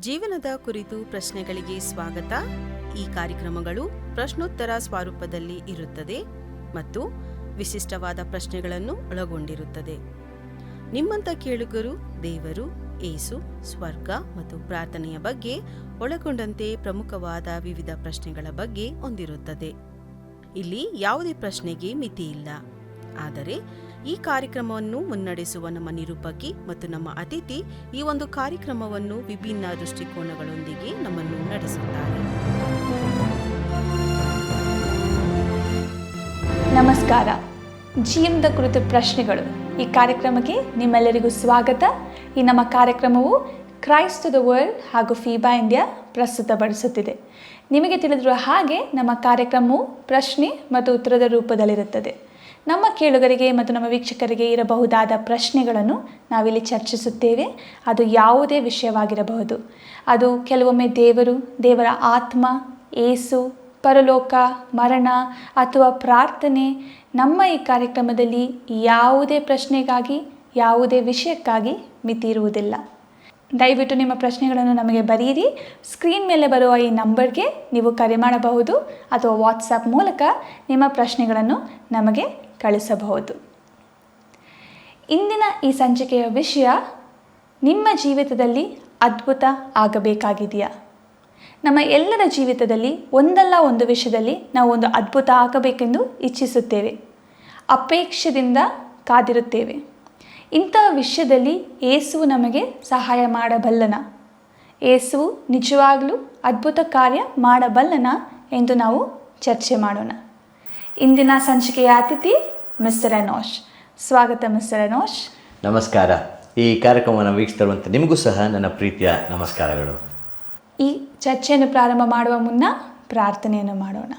ಜೀವನದ ಕುರಿತು ಪ್ರಶ್ನೆಗಳಿಗೆ ಸ್ವಾಗತ. ಈ ಕಾರ್ಯಕ್ರಮಗಳು ಪ್ರಶ್ನೋತ್ತರ ಸ್ವರೂಪದಲ್ಲಿ ಇರುತ್ತದೆ ಮತ್ತು ವಿಶಿಷ್ಟವಾದ ಪ್ರಶ್ನೆಗಳನ್ನು ಒಳಗೊಂಡಿರುತ್ತದೆ. ನಿಮ್ಮಂಥ ಕೇಳುಗರು ದೇವರು, ಏಸು, ಸ್ವರ್ಗ ಮತ್ತು ಪ್ರಾರ್ಥನೆಯ ಬಗ್ಗೆ ಒಳಗೊಂಡಂತೆ ಪ್ರಮುಖವಾದ ವಿವಿಧ ಪ್ರಶ್ನೆಗಳ ಬಗ್ಗೆ ಹೊಂದಿರುತ್ತದೆ. ಇಲ್ಲಿ ಯಾವುದೇ ಪ್ರಶ್ನೆಗೆ ಮಿತಿ ಇಲ್ಲ. ಆದರೆ ಈ ಕಾರ್ಯಕ್ರಮವನ್ನು ಮುನ್ನಡೆಸುವ ನಮ್ಮ ನಿರೂಪಕಿ ಮತ್ತು ನಮ್ಮ ಅತಿಥಿ ಈ ಒಂದು ಕಾರ್ಯಕ್ರಮವನ್ನು ವಿಭಿನ್ನ ದೃಷ್ಟಿಕೋನಗಳೊಂದಿಗೆ ನಮ್ಮನ್ನು ನಡೆಸುತ್ತಾರೆ. ನಮಸ್ಕಾರ. ಜೀವನದ ಕುರಿತು ಪ್ರಶ್ನೆಗಳು ಈ ಕಾರ್ಯಕ್ರಮಕ್ಕೆ ನಿಮ್ಮೆಲ್ಲರಿಗೂ ಸ್ವಾಗತ. ಈ ನಮ್ಮ ಕಾರ್ಯಕ್ರಮವು ಕ್ರೈಸ್ಟ್ ಟು ದ ವರ್ಲ್ಡ್ ಹಾಗೂ ಫೀಬಾ ಇಂಡಿಯಾ ಪ್ರಸ್ತುತಪಡಿಸುತ್ತಿದೆ. ನಿಮಗೆ ತಿಳಿದಿರುವ ಹಾಗೆ ನಮ್ಮ ಕಾರ್ಯಕ್ರಮವು ಪ್ರಶ್ನೆ ಮತ್ತು ಉತ್ತರದ ರೂಪದಲ್ಲಿರುತ್ತದೆ. ನಮ್ಮ ಕೇಳುಗರಿಗೆ ಮತ್ತು ನಮ್ಮ ವೀಕ್ಷಕರಿಗೆ ಇರಬಹುದಾದ ಪ್ರಶ್ನೆಗಳನ್ನು ನಾವಿಲ್ಲಿ ಚರ್ಚಿಸುತ್ತೇವೆ. ಅದು ಯಾವುದೇ ವಿಷಯವಾಗಿರಬಹುದು. ಅದು ಕೆಲವೊಮ್ಮೆ ದೇವರು, ದೇವರ ಆತ್ಮ, ಏಸು, ಪರಲೋಕ, ಮರಣ ಅಥವಾ ಪ್ರಾರ್ಥನೆ. ನಮ್ಮ ಈ ಕಾರ್ಯಕ್ರಮದಲ್ಲಿ ಯಾವುದೇ ಪ್ರಶ್ನೆಗಾಗಿ, ಯಾವುದೇ ವಿಷಯಕ್ಕಾಗಿ ಮಿತಿ ಇರುವುದಿಲ್ಲ. ದಯವಿಟ್ಟು ನಿಮ್ಮ ಪ್ರಶ್ನೆಗಳನ್ನು ನಮಗೆ ಬರೆಯಿರಿ. ಸ್ಕ್ರೀನ್ ಮೇಲೆ ಬರುವ ಈ ನಂಬರ್ಗೆ ನೀವು ಕರೆ ಮಾಡಬಹುದು ಅಥವಾ ವಾಟ್ಸಪ್ ಮೂಲಕ ನಿಮ್ಮ ಪ್ರಶ್ನೆಗಳನ್ನು ನಮಗೆ ಕಳಿಸಬಹುದು. ಇಂದಿನ ಈ ಸಂಚಿಕೆಯ ವಿಷಯ, ನಿಮ್ಮ ಜೀವಿತದಲ್ಲಿ ಅದ್ಭುತ ಆಗಬೇಕಾಗಿದೆಯಾ? ನಮ್ಮ ಎಲ್ಲರ ಜೀವಿತದಲ್ಲಿ ಒಂದಲ್ಲ ಒಂದು ವಿಷಯದಲ್ಲಿ ನಾವು ಒಂದು ಅದ್ಭುತ ಆಗಬೇಕೆಂದು ಇಚ್ಛಿಸುತ್ತೇವೆ, ಅಪೇಕ್ಷೆಯಿಂದ ಕಾದಿರುತ್ತೇವೆ. ಇಂತಹ ವಿಷಯದಲ್ಲಿ ಯೇಸು ನಮಗೆ ಸಹಾಯ ಮಾಡಬಲ್ಲನ? ಯೇಸು ನಿಜವಾಗಲೂ ಅದ್ಭುತ ಕಾರ್ಯ ಮಾಡಬಲ್ಲನ ಎಂದು ನಾವು ಚರ್ಚೆ ಮಾಡೋಣ. ಇಂದಿನ ಸಂಚಿಕೆಯ ಅತಿಥಿ ಮಿಸ್ಟರ್ ಅನೋಷ್. ಸ್ವಾಗತ ಮಿಸ್ಟರ್ ಅನೋಷ್. ನಮಸ್ಕಾರ. ಈ ಕಾರ್ಯಕ್ರಮವನ್ನು ವೀಕ್ಷಿಸಿರುವಂಥ ನಿಮಗೂ ಸಹ ನನ್ನ ಪ್ರೀತಿಯ ನಮಸ್ಕಾರಗಳು. ಈ ಚರ್ಚೆಯನ್ನು ಪ್ರಾರಂಭ ಮಾಡುವ ಮುನ್ನ ಪ್ರಾರ್ಥನೆಯನ್ನು ಮಾಡೋಣ.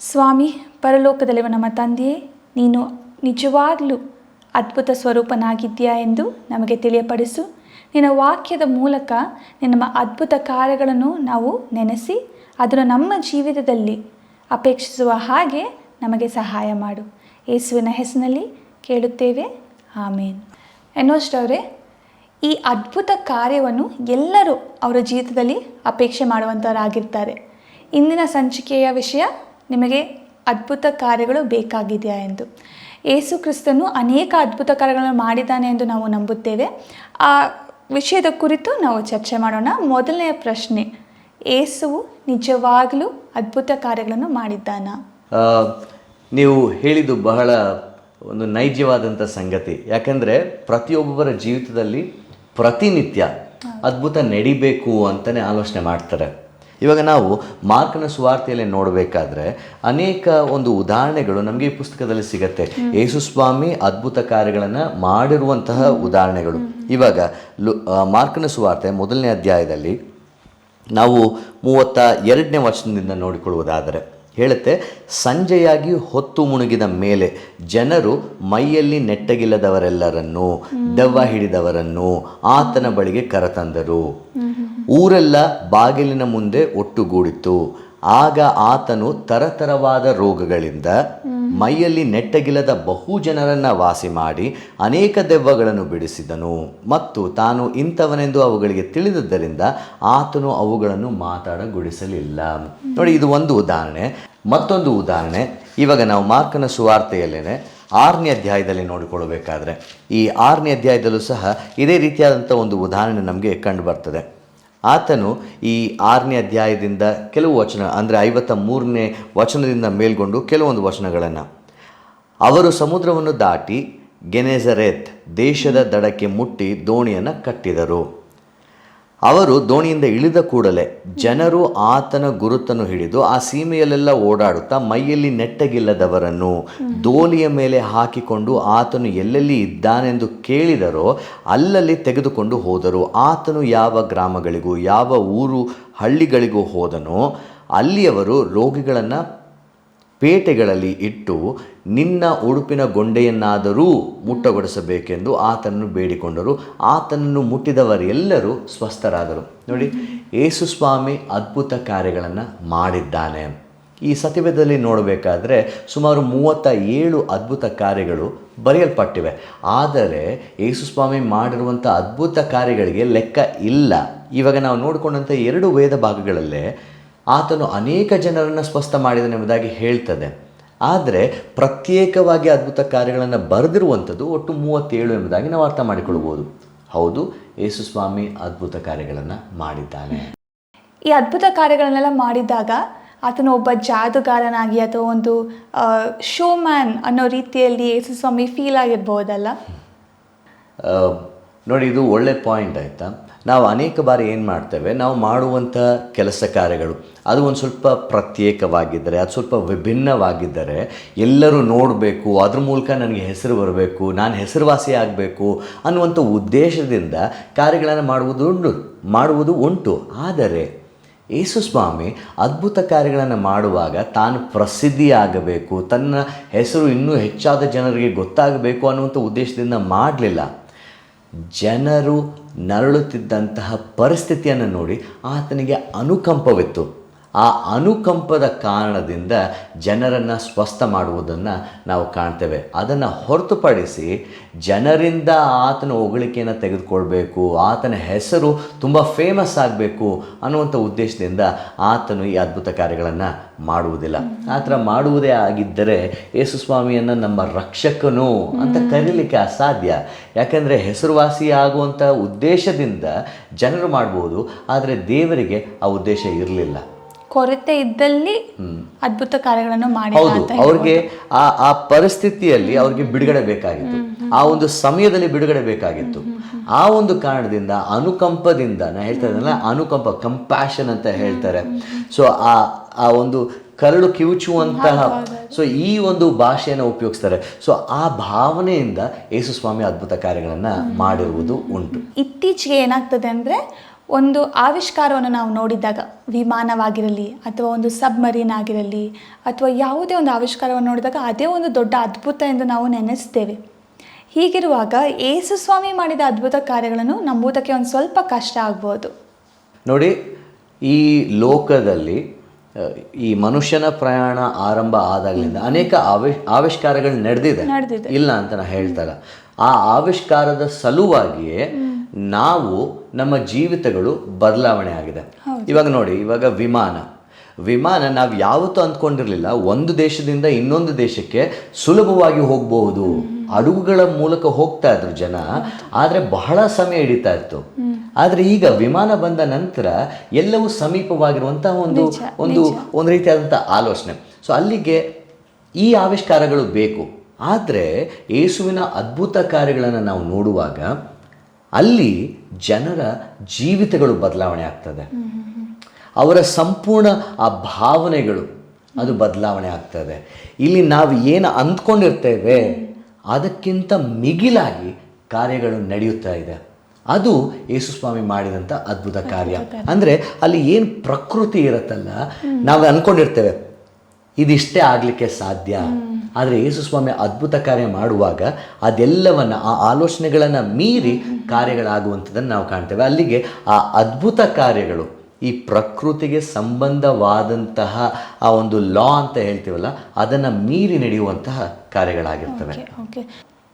ಸ್ವಾಮಿ, ಪರಲೋಕದಲ್ಲಿರುವ ನಮ್ಮ ತಂದೆಯೇ, ನೀನು ನಿಜವಾಗಲೂ ಅದ್ಭುತ ಸ್ವರೂಪನಾಗಿದ್ದೀಯಾ ಎಂದು ನಮಗೆ ತಿಳಿಯಪಡಿಸು. ನಿನ್ನ ವಾಕ್ಯದ ಮೂಲಕ ನಿನ್ನ ಅದ್ಭುತ ಕಾರ್ಯಗಳನ್ನು ನಾವು ನೆನೆಸಿ ಅದನ್ನು ನಮ್ಮ ಜೀವಿತದಲ್ಲಿ ಅಪೇಕ್ಷಿಸುವ ಹಾಗೆ ನಮಗೆ ಸಹಾಯ ಮಾಡು. ಯೇಸುವಿನ ಹೆಸರಿನಲ್ಲಿ ಕೇಳುತ್ತೇವೆ, ಆಮೇನ್. ಅನೋಷ್ ಅವರೇ, ಈ ಅದ್ಭುತ ಕಾರ್ಯವನ್ನು ಎಲ್ಲರೂ ಅವರ ಜೀವಿತದಲ್ಲಿ ಅಪೇಕ್ಷೆ ಮಾಡುವಂಥವರಾಗಿರ್ತಾರೆ. ಇಂದಿನ ಸಂಚಿಕೆಯ ವಿಷಯ, ನಿಮಗೆ ಅದ್ಭುತ ಕಾರ್ಯಗಳು ಬೇಕಾಗಿದೆಯಾ ಎಂದು. ಯೇಸು ಕ್ರಿಸ್ತನು ಅನೇಕ ಅದ್ಭುತ ಕಾರ್ಯಗಳನ್ನು ಮಾಡಿದ್ದಾನೆ ಎಂದು ನಾವು ನಂಬುತ್ತೇವೆ. ಆ ವಿಷಯದ ಕುರಿತು ನಾವು ಚರ್ಚೆ ಮಾಡೋಣ. ಮೊದಲನೆಯ ಪ್ರಶ್ನೆ, ಯೇಸುವು ನಿಜವಾಗಲೂ ಅದ್ಭುತ ಕಾರ್ಯಗಳನ್ನು ಮಾಡಿದ್ದಾನ? ನೀವು ಹೇಳಿದ್ದು ಬಹಳ ಒಂದು ನೈಜವಾದಂಥ ಸಂಗತಿ. ಯಾಕಂದರೆ ಪ್ರತಿಯೊಬ್ಬರ ಜೀವಿತದಲ್ಲಿ ಪ್ರತಿನಿತ್ಯ ಅದ್ಭುತ ನಡಿಬೇಕು ಅಂತಲೇ ಆಲೋಚನೆ ಮಾಡ್ತಾರೆ. ಇವಾಗ ನಾವು ಮಾರ್ಕನ ಸುವಾರ್ತೆಯಲ್ಲಿ ನೋಡಬೇಕಾದ್ರೆ ಅನೇಕ ಒಂದು ಉದಾಹರಣೆಗಳು ನಮಗೆ ಈ ಪುಸ್ತಕದಲ್ಲಿ ಸಿಗತ್ತೆ. ಯೇಸು ಸ್ವಾಮಿ ಅದ್ಭುತ ಕಾರ್ಯಗಳನ್ನು ಮಾಡಿರುವಂತಹ ಉದಾಹರಣೆಗಳು. ಇವಾಗ ಮಾರ್ಕನ ಸುವಾರ್ತೆ 1ನೇ ಅಧ್ಯಾಯದಲ್ಲಿ ನಾವು 32ನೇ ವಚನದಿಂದ ನೋಡಿಕೊಳ್ಳುವುದಾದರೆ ಹೇಳುತ್ತೆ, ಸಂಜೆಯಾಗಿ ಹೊತ್ತು ಮುಳುಗಿದ ಮೇಲೆ ಜನರು ಮೈಯಲ್ಲಿ ನೆಟ್ಟಗಿಲ್ಲದವರೆಲ್ಲರನ್ನೂ ದೆವ್ವ ಹಿಡಿದವರನ್ನು ಆತನ ಬಳಿಗೆ ಕರೆತಂದರು. ಊರೆಲ್ಲ ಬಾಗಿಲಿನ ಮುಂದೆ ಒಟ್ಟುಗೂಡಿತು. ಆಗ ಆತನು ತರತರವಾದ ರೋಗಗಳಿಂದ ಮೈಯಲ್ಲಿ ನೆಟ್ಟಗಿಲ್ಲದ ಬಹು ಜನರನ್ನು ವಾಸಿ ಮಾಡಿ ಅನೇಕ ದೆವ್ವಗಳನ್ನು ಬಿಡಿಸಿದನು. ಮತ್ತು ತಾನು ಇಂಥವನೆಂದು ಅವುಗಳಿಗೆ ತಿಳಿದದ್ದರಿಂದ ಆತನು ಅವುಗಳನ್ನು ಮಾತಾಡಗೊಡಿಸಲಿಲ್ಲ. ನೋಡಿ, ಇದು ಒಂದು ಉದಾಹರಣೆ. ಮತ್ತೊಂದು ಉದಾಹರಣೆ, ಇವಾಗ ನಾವು ಮಾರ್ಕನ ಸುವಾರ್ತೆಯಲ್ಲೇನೆ 6ನೇ ಅಧ್ಯಾಯದಲ್ಲಿ ನೋಡಿಕೊಳ್ಳಬೇಕಾದ್ರೆ ಈ 6ನೇ ಅಧ್ಯಾಯದಲ್ಲೂ ಸಹ ಇದೇ ರೀತಿಯಾದಂಥ ಒಂದು ಉದಾಹರಣೆ ನಮಗೆ ಕಂಡು ಬರ್ತದೆ. ಆತನು ಈ 6ನೇ ಅಧ್ಯಾಯದಿಂದ ಕೆಲವು ವಚನ, ಅಂದರೆ 53ನೇ ವಚನದಿಂದ ಮೇಲ್ಗೊಂಡು ಕೆಲವೊಂದು ವಚನಗಳನ್ನು, ಅವರು ಸಮುದ್ರವನ್ನು ದಾಟಿ ಗೆನೆಸರೆತ್ ದೇಶದ ದಡಕ್ಕೆ ಮುಟ್ಟಿ ದೋಣಿಯನ್ನು ಕಟ್ಟಿದರು. ಅವರು ದೋಣಿಯಿಂದ ಇಳಿದ ಕೂಡಲೇ ಜನರು ಆತನ ಗುರುತನ್ನು ಹಿಡಿದು ಆ ಸೀಮೆಯಲ್ಲೆಲ್ಲ ಓಡಾಡುತ್ತಾ ಮೈಯಲ್ಲಿ ನೆಟ್ಟಗಿಲ್ಲದವರನ್ನು ದೋಣಿಯ ಮೇಲೆ ಹಾಕಿಕೊಂಡು ಆತನು ಎಲ್ಲೆಲ್ಲಿ ಇದ್ದಾನೆಂದು ಕೇಳಿದರೋ ಅಲ್ಲಲ್ಲಿ ತೆಗೆದುಕೊಂಡು ಹೋದರು. ಆತನು ಯಾವ ಗ್ರಾಮಗಳಿಗೂ ಯಾವ ಊರು ಹಳ್ಳಿಗಳಿಗೂ ಹೋದನೋ ಅಲ್ಲಿಯವರು ರೋಗಿಗಳನ್ನು ಪೇಟೆಗಳಲ್ಲಿ ಇಟ್ಟು ನಿನ್ನ ಉಡುಪಿನ ಗೊಂಡೆಯನ್ನಾದರೂ ಮುಟ್ಟಗೊಡಿಸಬೇಕೆಂದು ಆತನನ್ನು ಬೇಡಿಕೊಂಡರು. ಆತನನ್ನು ಮುಟ್ಟಿದವರೆಲ್ಲರೂ ಸ್ವಸ್ಥರಾದರು. ನೋಡಿ, ಯೇಸು ಸ್ವಾಮಿ ಅದ್ಭುತ ಕಾರ್ಯಗಳನ್ನು ಮಾಡಿದ್ದಾನೆ. ಈ ಸತ್ಯವೇದದಲ್ಲಿ ನೋಡಬೇಕಾದ್ರೆ ಸುಮಾರು 37 ಅದ್ಭುತ ಕಾರ್ಯಗಳು ಬರೆಯಲ್ಪಟ್ಟಿವೆ. ಆದರೆ ಯೇಸುಸ್ವಾಮಿ ಮಾಡಿರುವಂಥ ಅದ್ಭುತ ಕಾರ್ಯಗಳಿಗೆ ಲೆಕ್ಕ ಇಲ್ಲ. ಇವಾಗ ನಾವು ನೋಡಿಕೊಂಡಂಥ 2 ವೇದ ಭಾಗಗಳಲ್ಲೇ ಆತನು ಅನೇಕ ಜನರನ್ನು ಸ್ವಸ್ಥ ಮಾಡಿದನೆಂಬುದಾಗಿ ಹೇಳ್ತದೆ. ಆದರೆ ಪ್ರತ್ಯೇಕವಾಗಿ ಅದ್ಭುತ ಕಾರ್ಯಗಳನ್ನು ಬರೆದಿರುವಂಥದ್ದು ಒಟ್ಟು 37 ಎಂಬುದಾಗಿ ನಾವು ಅರ್ಥ ಮಾಡಿಕೊಳ್ಬೋದು. ಹೌದು, ಯೇಸುಸ್ವಾಮಿ ಅದ್ಭುತ ಕಾರ್ಯಗಳನ್ನು ಮಾಡಿದ್ದಾನೆ. ಈ ಅದ್ಭುತ ಕಾರ್ಯಗಳನ್ನೆಲ್ಲ ಮಾಡಿದಾಗ ಆತನು ಒಬ್ಬ ಜಾದುಗಾರನಾಗಿ ಅಥವಾ ಒಂದು ಶೋಮ್ಯಾನ್ ಅನ್ನೋ ರೀತಿಯಲ್ಲಿ ಯೇಸುಸ್ವಾಮಿ ಫೀಲ್ ಆಗಿರ್ಬೋದಲ್ಲ? ನೋಡಿ, ಇದು ಒಳ್ಳೆ ಪಾಯಿಂಟ್ ಆಯಿತಾ. ನಾವು ಅನೇಕ ಬಾರಿ ಏನು ಮಾಡ್ತೇವೆ, ನಾವು ಮಾಡುವಂಥ ಕೆಲಸ ಕಾರ್ಯಗಳು ಅದು ಒಂದು ಸ್ವಲ್ಪ ಪ್ರತ್ಯೇಕವಾಗಿದ್ದರೆ, ಅದು ಸ್ವಲ್ಪ ವಿಭಿನ್ನವಾಗಿದ್ದರೆ, ಎಲ್ಲರೂ ನೋಡಬೇಕು, ಅದ್ರ ಮೂಲಕ ನನಗೆ ಹೆಸರು ಬರಬೇಕು, ನಾನು ಹೆಸರುವಾಸಿ ಆಗಬೇಕು ಅನ್ನುವಂಥ ಉದ್ದೇಶದಿಂದ ಕಾರ್ಯಗಳನ್ನು ಮಾಡುವುದು ಉಂಟು. ಆದರೆ ಯೇಸುಸ್ವಾಮಿ ಅದ್ಭುತ ಕಾರ್ಯಗಳನ್ನು ಮಾಡುವಾಗ ತಾನು ಪ್ರಸಿದ್ಧಿಯಾಗಬೇಕು, ತನ್ನ ಹೆಸರು ಇನ್ನೂ ಹೆಚ್ಚಾದ ಜನರಿಗೆ ಗೊತ್ತಾಗಬೇಕು ಅನ್ನುವಂಥ ಉದ್ದೇಶದಿಂದ ಮಾಡಲಿಲ್ಲ. ಜನರು ನರಳುತ್ತಿದ್ದಂತಹ ಪರಿಸ್ಥಿತಿಯನ್ನು ನೋಡಿ ಆತನಿಗೆ ಅನುಕಂಪವಿತ್ತು. ಆ ಅನುಕಂಪದ ಕಾರಣದಿಂದ ಜನರನ್ನು ಸ್ವಸ್ಥ ಮಾಡುವುದನ್ನು ನಾವು ಕಾಣ್ತೇವೆ. ಅದನ್ನು ಹೊರತುಪಡಿಸಿ ಜನರಿಂದ ಆತನ ಹೊಗಳಿಕೆಯನ್ನು ತೆಗೆದುಕೊಳ್ಬೇಕು, ಆತನ ಹೆಸರು ತುಂಬ ಫೇಮಸ್ ಆಗಬೇಕು ಅನ್ನುವಂಥ ಉದ್ದೇಶದಿಂದ ಆತನು ಈ ಅದ್ಭುತ ಕಾರ್ಯಗಳನ್ನು ಮಾಡುವುದಿಲ್ಲ. ಆ ಥರ ಮಾಡುವುದೇ ಆಗಿದ್ದರೆ ಯೇಸುಸ್ವಾಮಿಯನ್ನು ನಮ್ಮ ರಕ್ಷಕನು ಅಂತ ಕರೀಲಿಕ್ಕೆ ಅಸಾಧ್ಯ. ಯಾಕೆಂದರೆ ಹೆಸರುವಾಸಿ ಆಗುವಂಥ ಉದ್ದೇಶದಿಂದ ಜನರು ಮಾಡ್ಬೋದು, ಆದರೆ ದೇವರಿಗೆ ಆ ಉದ್ದೇಶ ಇರಲಿಲ್ಲ. ಕೊರತೆ ಇದ್ದಲ್ಲಿ ಅದ್ಭುತ ಕಾರ್ಯಗಳನ್ನು ಮಾಡಿ. ಹೌದು, ಅವ್ರಿಗೆ ಆ ಪರಿಸ್ಥಿತಿಯಲ್ಲಿ ಅವ್ರಿಗೆ ಬಿಡುಗಡೆ ಬೇಕಾಗಿತ್ತು, ಆ ಒಂದು ಸಮಯದಲ್ಲಿ ಬಿಡುಗಡೆ ಬೇಕಾಗಿತ್ತು. ಆ ಒಂದು ಕಾರಣದಿಂದ ಅನುಕಂಪದಿಂದ, ನಾ ಹೇಳ್ತಾ ಇದ್ದಲ್ಲ, ಅನುಕಂಪ, ಕಂಪ್ಯಾಷನ್ ಅಂತ ಹೇಳ್ತಾರೆ. ಸೊ ಆ ಒಂದು ಕರಳು ಕಿವುಚುವಂತಹ, ಸೊ ಈ ಒಂದು ಭಾಷೆಯನ್ನು ಉಪಯೋಗಿಸ್ತಾರೆ. ಸೊ ಆ ಭಾವನೆಯಿಂದ ಯೇಸುಸ್ವಾಮಿ ಅದ್ಭುತ ಕಾರ್ಯಗಳನ್ನು ಮಾಡಿರುವುದು ಉಂಟು. ಇತ್ತೀಚೆಗೆ ಏನಾಗ್ತದೆ ಅಂದರೆ, ಒಂದು ಆವಿಷ್ಕಾರವನ್ನು ನಾವು ನೋಡಿದಾಗ, ವಿಮಾನವಾಗಿರಲಿ ಅಥವಾ ಒಂದು ಸಬ್ಮರೀನ್ ಆಗಿರಲಿ ಅಥವಾ ಯಾವುದೇ ಒಂದು ಆವಿಷ್ಕಾರವನ್ನು ನೋಡಿದಾಗ ಅದೇ ಒಂದು ದೊಡ್ಡ ಅದ್ಭುತ ಎಂದು ನಾವು ನೆನೆಸ್ತೇವೆ. ಹೀಗಿರುವಾಗ ಯೇಸುಸ್ವಾಮಿ ಮಾಡಿದ ಅದ್ಭುತ ಕಾರ್ಯಗಳನ್ನು ನಂಬುವುದಕ್ಕೆ ಒಂದು ಸ್ವಲ್ಪ ಕಷ್ಟ ಆಗ್ಬೋದು. ನೋಡಿ, ಈ ಲೋಕದಲ್ಲಿ ಈ ಮನುಷ್ಯನ ಪ್ರಯಾಣ ಆರಂಭ ಆದಾಗಲಿಂದ ಅನೇಕ ಆವಿಷ್ಕಾರಗಳು ನಡೆದಿದೆ, ಇಲ್ಲ ಅಂತ ನಾನು ಹೇಳ್ತಾರ. ಆ ಆವಿಷ್ಕಾರದ ಸಲುವಾಗಿಯೇ ನಾವು ನಮ್ಮ ಜೀವಿತಗಳು ಬದಲಾವಣೆ ಆಗಿದೆ. ಇವಾಗ ನೋಡಿ, ಇವಾಗ ವಿಮಾನ ನಾವು ಯಾವತ್ತೂ ಅಂದ್ಕೊಂಡಿರಲಿಲ್ಲ ಒಂದು ದೇಶದಿಂದ ಇನ್ನೊಂದು ದೇಶಕ್ಕೆ ಸುಲಭವಾಗಿ ಹೋಗಬಹುದು. ಹಡಗುಗಳ ಮೂಲಕ ಹೋಗ್ತಾ ಇದ್ರು ಜನ, ಆದರೆ ಬಹಳ ಸಮಯ ಹಿಡಿತಾ ಇತ್ತು. ಆದರೆ ಈಗ ವಿಮಾನ ಬಂದ ನಂತರ ಎಲ್ಲವೂ ಸಮೀಪವಾಗಿರುವಂತಹ ಒಂದು ರೀತಿಯಾದಂಥ ಆಲೋಚನೆ. ಸೊ ಅಲ್ಲಿಗೆ ಈ ಆವಿಷ್ಕಾರಗಳು ಬೇಕು. ಆದರೆ ಯೇಸುವಿನ ಅದ್ಭುತ ಕಾರ್ಯಗಳನ್ನು ನಾವು ನೋಡುವಾಗ ಅಲ್ಲಿ ಜನರ ಜೀವಿತಗಳು ಬದಲಾವಣೆ ಆಗ್ತದೆ. ಅವರ ಸಂಪೂರ್ಣ ಆ ಭಾವನೆಗಳು ಅದು ಬದಲಾವಣೆ ಆಗ್ತದೆ. ಇಲ್ಲಿ ನಾವು ಏನು ಅಂದ್ಕೊಂಡಿರ್ತೇವೆ ಅದಕ್ಕಿಂತ ಮಿಗಿಲಾಗಿ ಕಾರ್ಯಗಳು ನಡೆಯುತ್ತಾ ಇದೆ. ಅದು ಯೇಸುಸ್ವಾಮಿ ಮಾಡಿದಂಥ ಅದ್ಭುತ ಕಾರ್ಯ. ಅಂದರೆ ಅಲ್ಲಿ ಏನು ಪ್ರಕೃತಿ ಇರುತ್ತಲ್ಲ, ನಾವು ಅಂದ್ಕೊಂಡಿರ್ತೇವೆ ಇದಿಷ್ಟೇ ಆಗಲಿಕ್ಕೆ ಸಾಧ್ಯ. ಆದರೆ ಯೇಸುಸ್ವಾಮಿ ಅದ್ಭುತ ಕಾರ್ಯ ಮಾಡುವಾಗ ಅದೆಲ್ಲವನ್ನು, ಆ ಆಲೋಚನೆಗಳನ್ನು ಮೀರಿ ಕಾರ್ಯಗಳಾಗುವಂಥದ್ದನ್ನು ನಾವು ಕಾಣ್ತೇವೆ. ಅಲ್ಲಿಗೆ ಆ ಅದ್ಭುತ ಕಾರ್ಯಗಳು ಈ ಪ್ರಕೃತಿಗೆ ಸಂಬಂಧವಾದಂತಹ ಆ ಒಂದು ಲಾ ಅಂತ ಹೇಳ್ತೀವಲ್ಲ, ಅದನ್ನು ಮೀರಿ ನಡೆಯುವಂತಹ ಕಾರ್ಯಗಳಾಗಿರ್ತವೆ.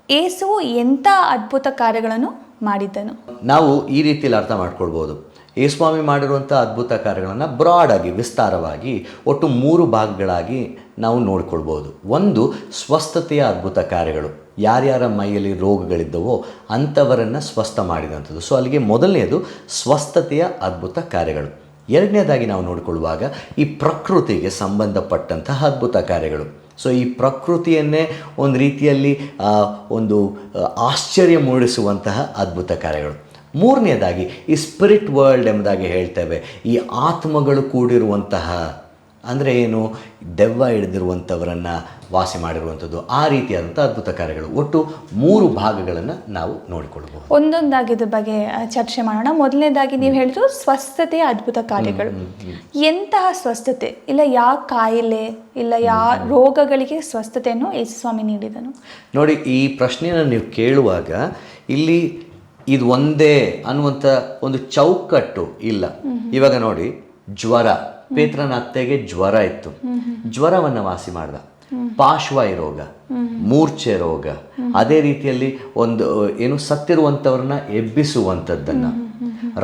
ಯೇಸು ಎಂಥ ಅದ್ಭುತ ಕಾರ್ಯಗಳನ್ನು ಮಾಡಿದ್ದನು ನಾವು ಈ ರೀತಿಯಲ್ಲಿ ಅರ್ಥ ಮಾಡ್ಕೊಳ್ಬೋದು. ಯೇಸುಸ್ವಾಮಿ ಮಾಡಿರುವಂಥ ಅದ್ಭುತ ಕಾರ್ಯಗಳನ್ನು ಬ್ರಾಡಾಗಿ, ವಿಸ್ತಾರವಾಗಿ ಒಟ್ಟು 3 ಭಾಗಗಳಾಗಿ ನಾವು ನೋಡ್ಕೊಳ್ಬೋದು. ಒಂದು, ಸ್ವಸ್ಥತೆಯ ಅದ್ಭುತ ಕಾರ್ಯಗಳು. ಯಾರ್ಯಾರ ಮೈಯಲ್ಲಿ ರೋಗಗಳಿದ್ದವೋ ಅಂಥವರನ್ನು ಸ್ವಸ್ಥ ಮಾಡಿದಂಥದ್ದು. ಸೊ ಅಲ್ಲಿಗೆ ಮೊದಲನೇದು ಸ್ವಸ್ಥತೆಯ ಅದ್ಭುತ ಕಾರ್ಯಗಳು. ಎರಡನೇದಾಗಿ ನಾವು ನೋಡಿಕೊಳ್ಳುವಾಗ ಈ ಪ್ರಕೃತಿಗೆ ಸಂಬಂಧಪಟ್ಟಂತಹ ಅದ್ಭುತ ಕಾರ್ಯಗಳು. ಸೊ ಈ ಪ್ರಕೃತಿಯನ್ನೇ ಒಂದು ರೀತಿಯಲ್ಲಿ ಒಂದು ಆಶ್ಚರ್ಯ ಮೂಡಿಸುವಂತಹ ಅದ್ಭುತ ಕಾರ್ಯಗಳು. ಮೂರನೇದಾಗಿ ಈ ಸ್ಪಿರಿಟ್ ವರ್ಲ್ಡ್ ಎಂಬುದಾಗಿ ಹೇಳ್ತೇವೆ. ಈ ಆತ್ಮಗಳು ಕೂಡಿರುವಂತಹ, ಅಂದರೆ ಏನು, ದೆವ್ವ ಹಿಡಿದಿರುವಂಥವರನ್ನು ವಾಸಿ ಮಾಡಿರುವಂಥದ್ದು, ಆ ರೀತಿಯಾದಂಥ ಅದ್ಭುತ ಕಾರ್ಯಗಳು. ಒಟ್ಟು 3 ಭಾಗಗಳನ್ನು ನಾವು ನೋಡಿಕೊಳ್ಬಹುದು. ಒಂದೊಂದಾಗಿ ಇದ್ರ ಬಗ್ಗೆ ಚರ್ಚೆ ಮಾಡೋಣ. ಮೊದಲನೇದಾಗಿ ನೀವು ಹೇಳಿದ್ರು ಸ್ವಸ್ಥತೆಯ ಅದ್ಭುತ ಕಾರ್ಯಗಳು. ಎಂತಹ ಸ್ವಸ್ಥತೆ? ಇಲ್ಲ ಯಾವ ಕಾಯಿಲೆ, ಇಲ್ಲ ಯಾವ ರೋಗಗಳಿಗೆ ಸ್ವಸ್ಥತೆಯನ್ನು ಯೇಸುಸ್ವಾಮಿ ನೀಡಿದನು? ನೋಡಿ, ಈ ಪ್ರಶ್ನೆಯನ್ನು ನೀವು ಕೇಳುವಾಗ ಇಲ್ಲಿ ಇದು ಒಂದೇ ಅನ್ನುವಂಥ ಒಂದು ಚೌಕಟ್ಟು ಇಲ್ಲ. ಇವಾಗ ನೋಡಿ, ಜ್ವರ ಪೇತ್ರನ ಅತ್ತೆಗೆ ಜ್ವರ ಇತ್ತು, ಜ್ವರವನ್ನು ವಾಸಿ ಮಾಡ್ದ. ಪಾರ್ಶ್ವಾಯು ರೋಗ, ಮೂರ್ಛೆ ರೋಗ, ಅದೇ ರೀತಿಯಲ್ಲಿ ಒಂದು ಏನು ಸತ್ತಿರುವಂಥವ್ರನ್ನ ಎಬ್ಬಿಸುವಂಥದ್ದನ್ನು,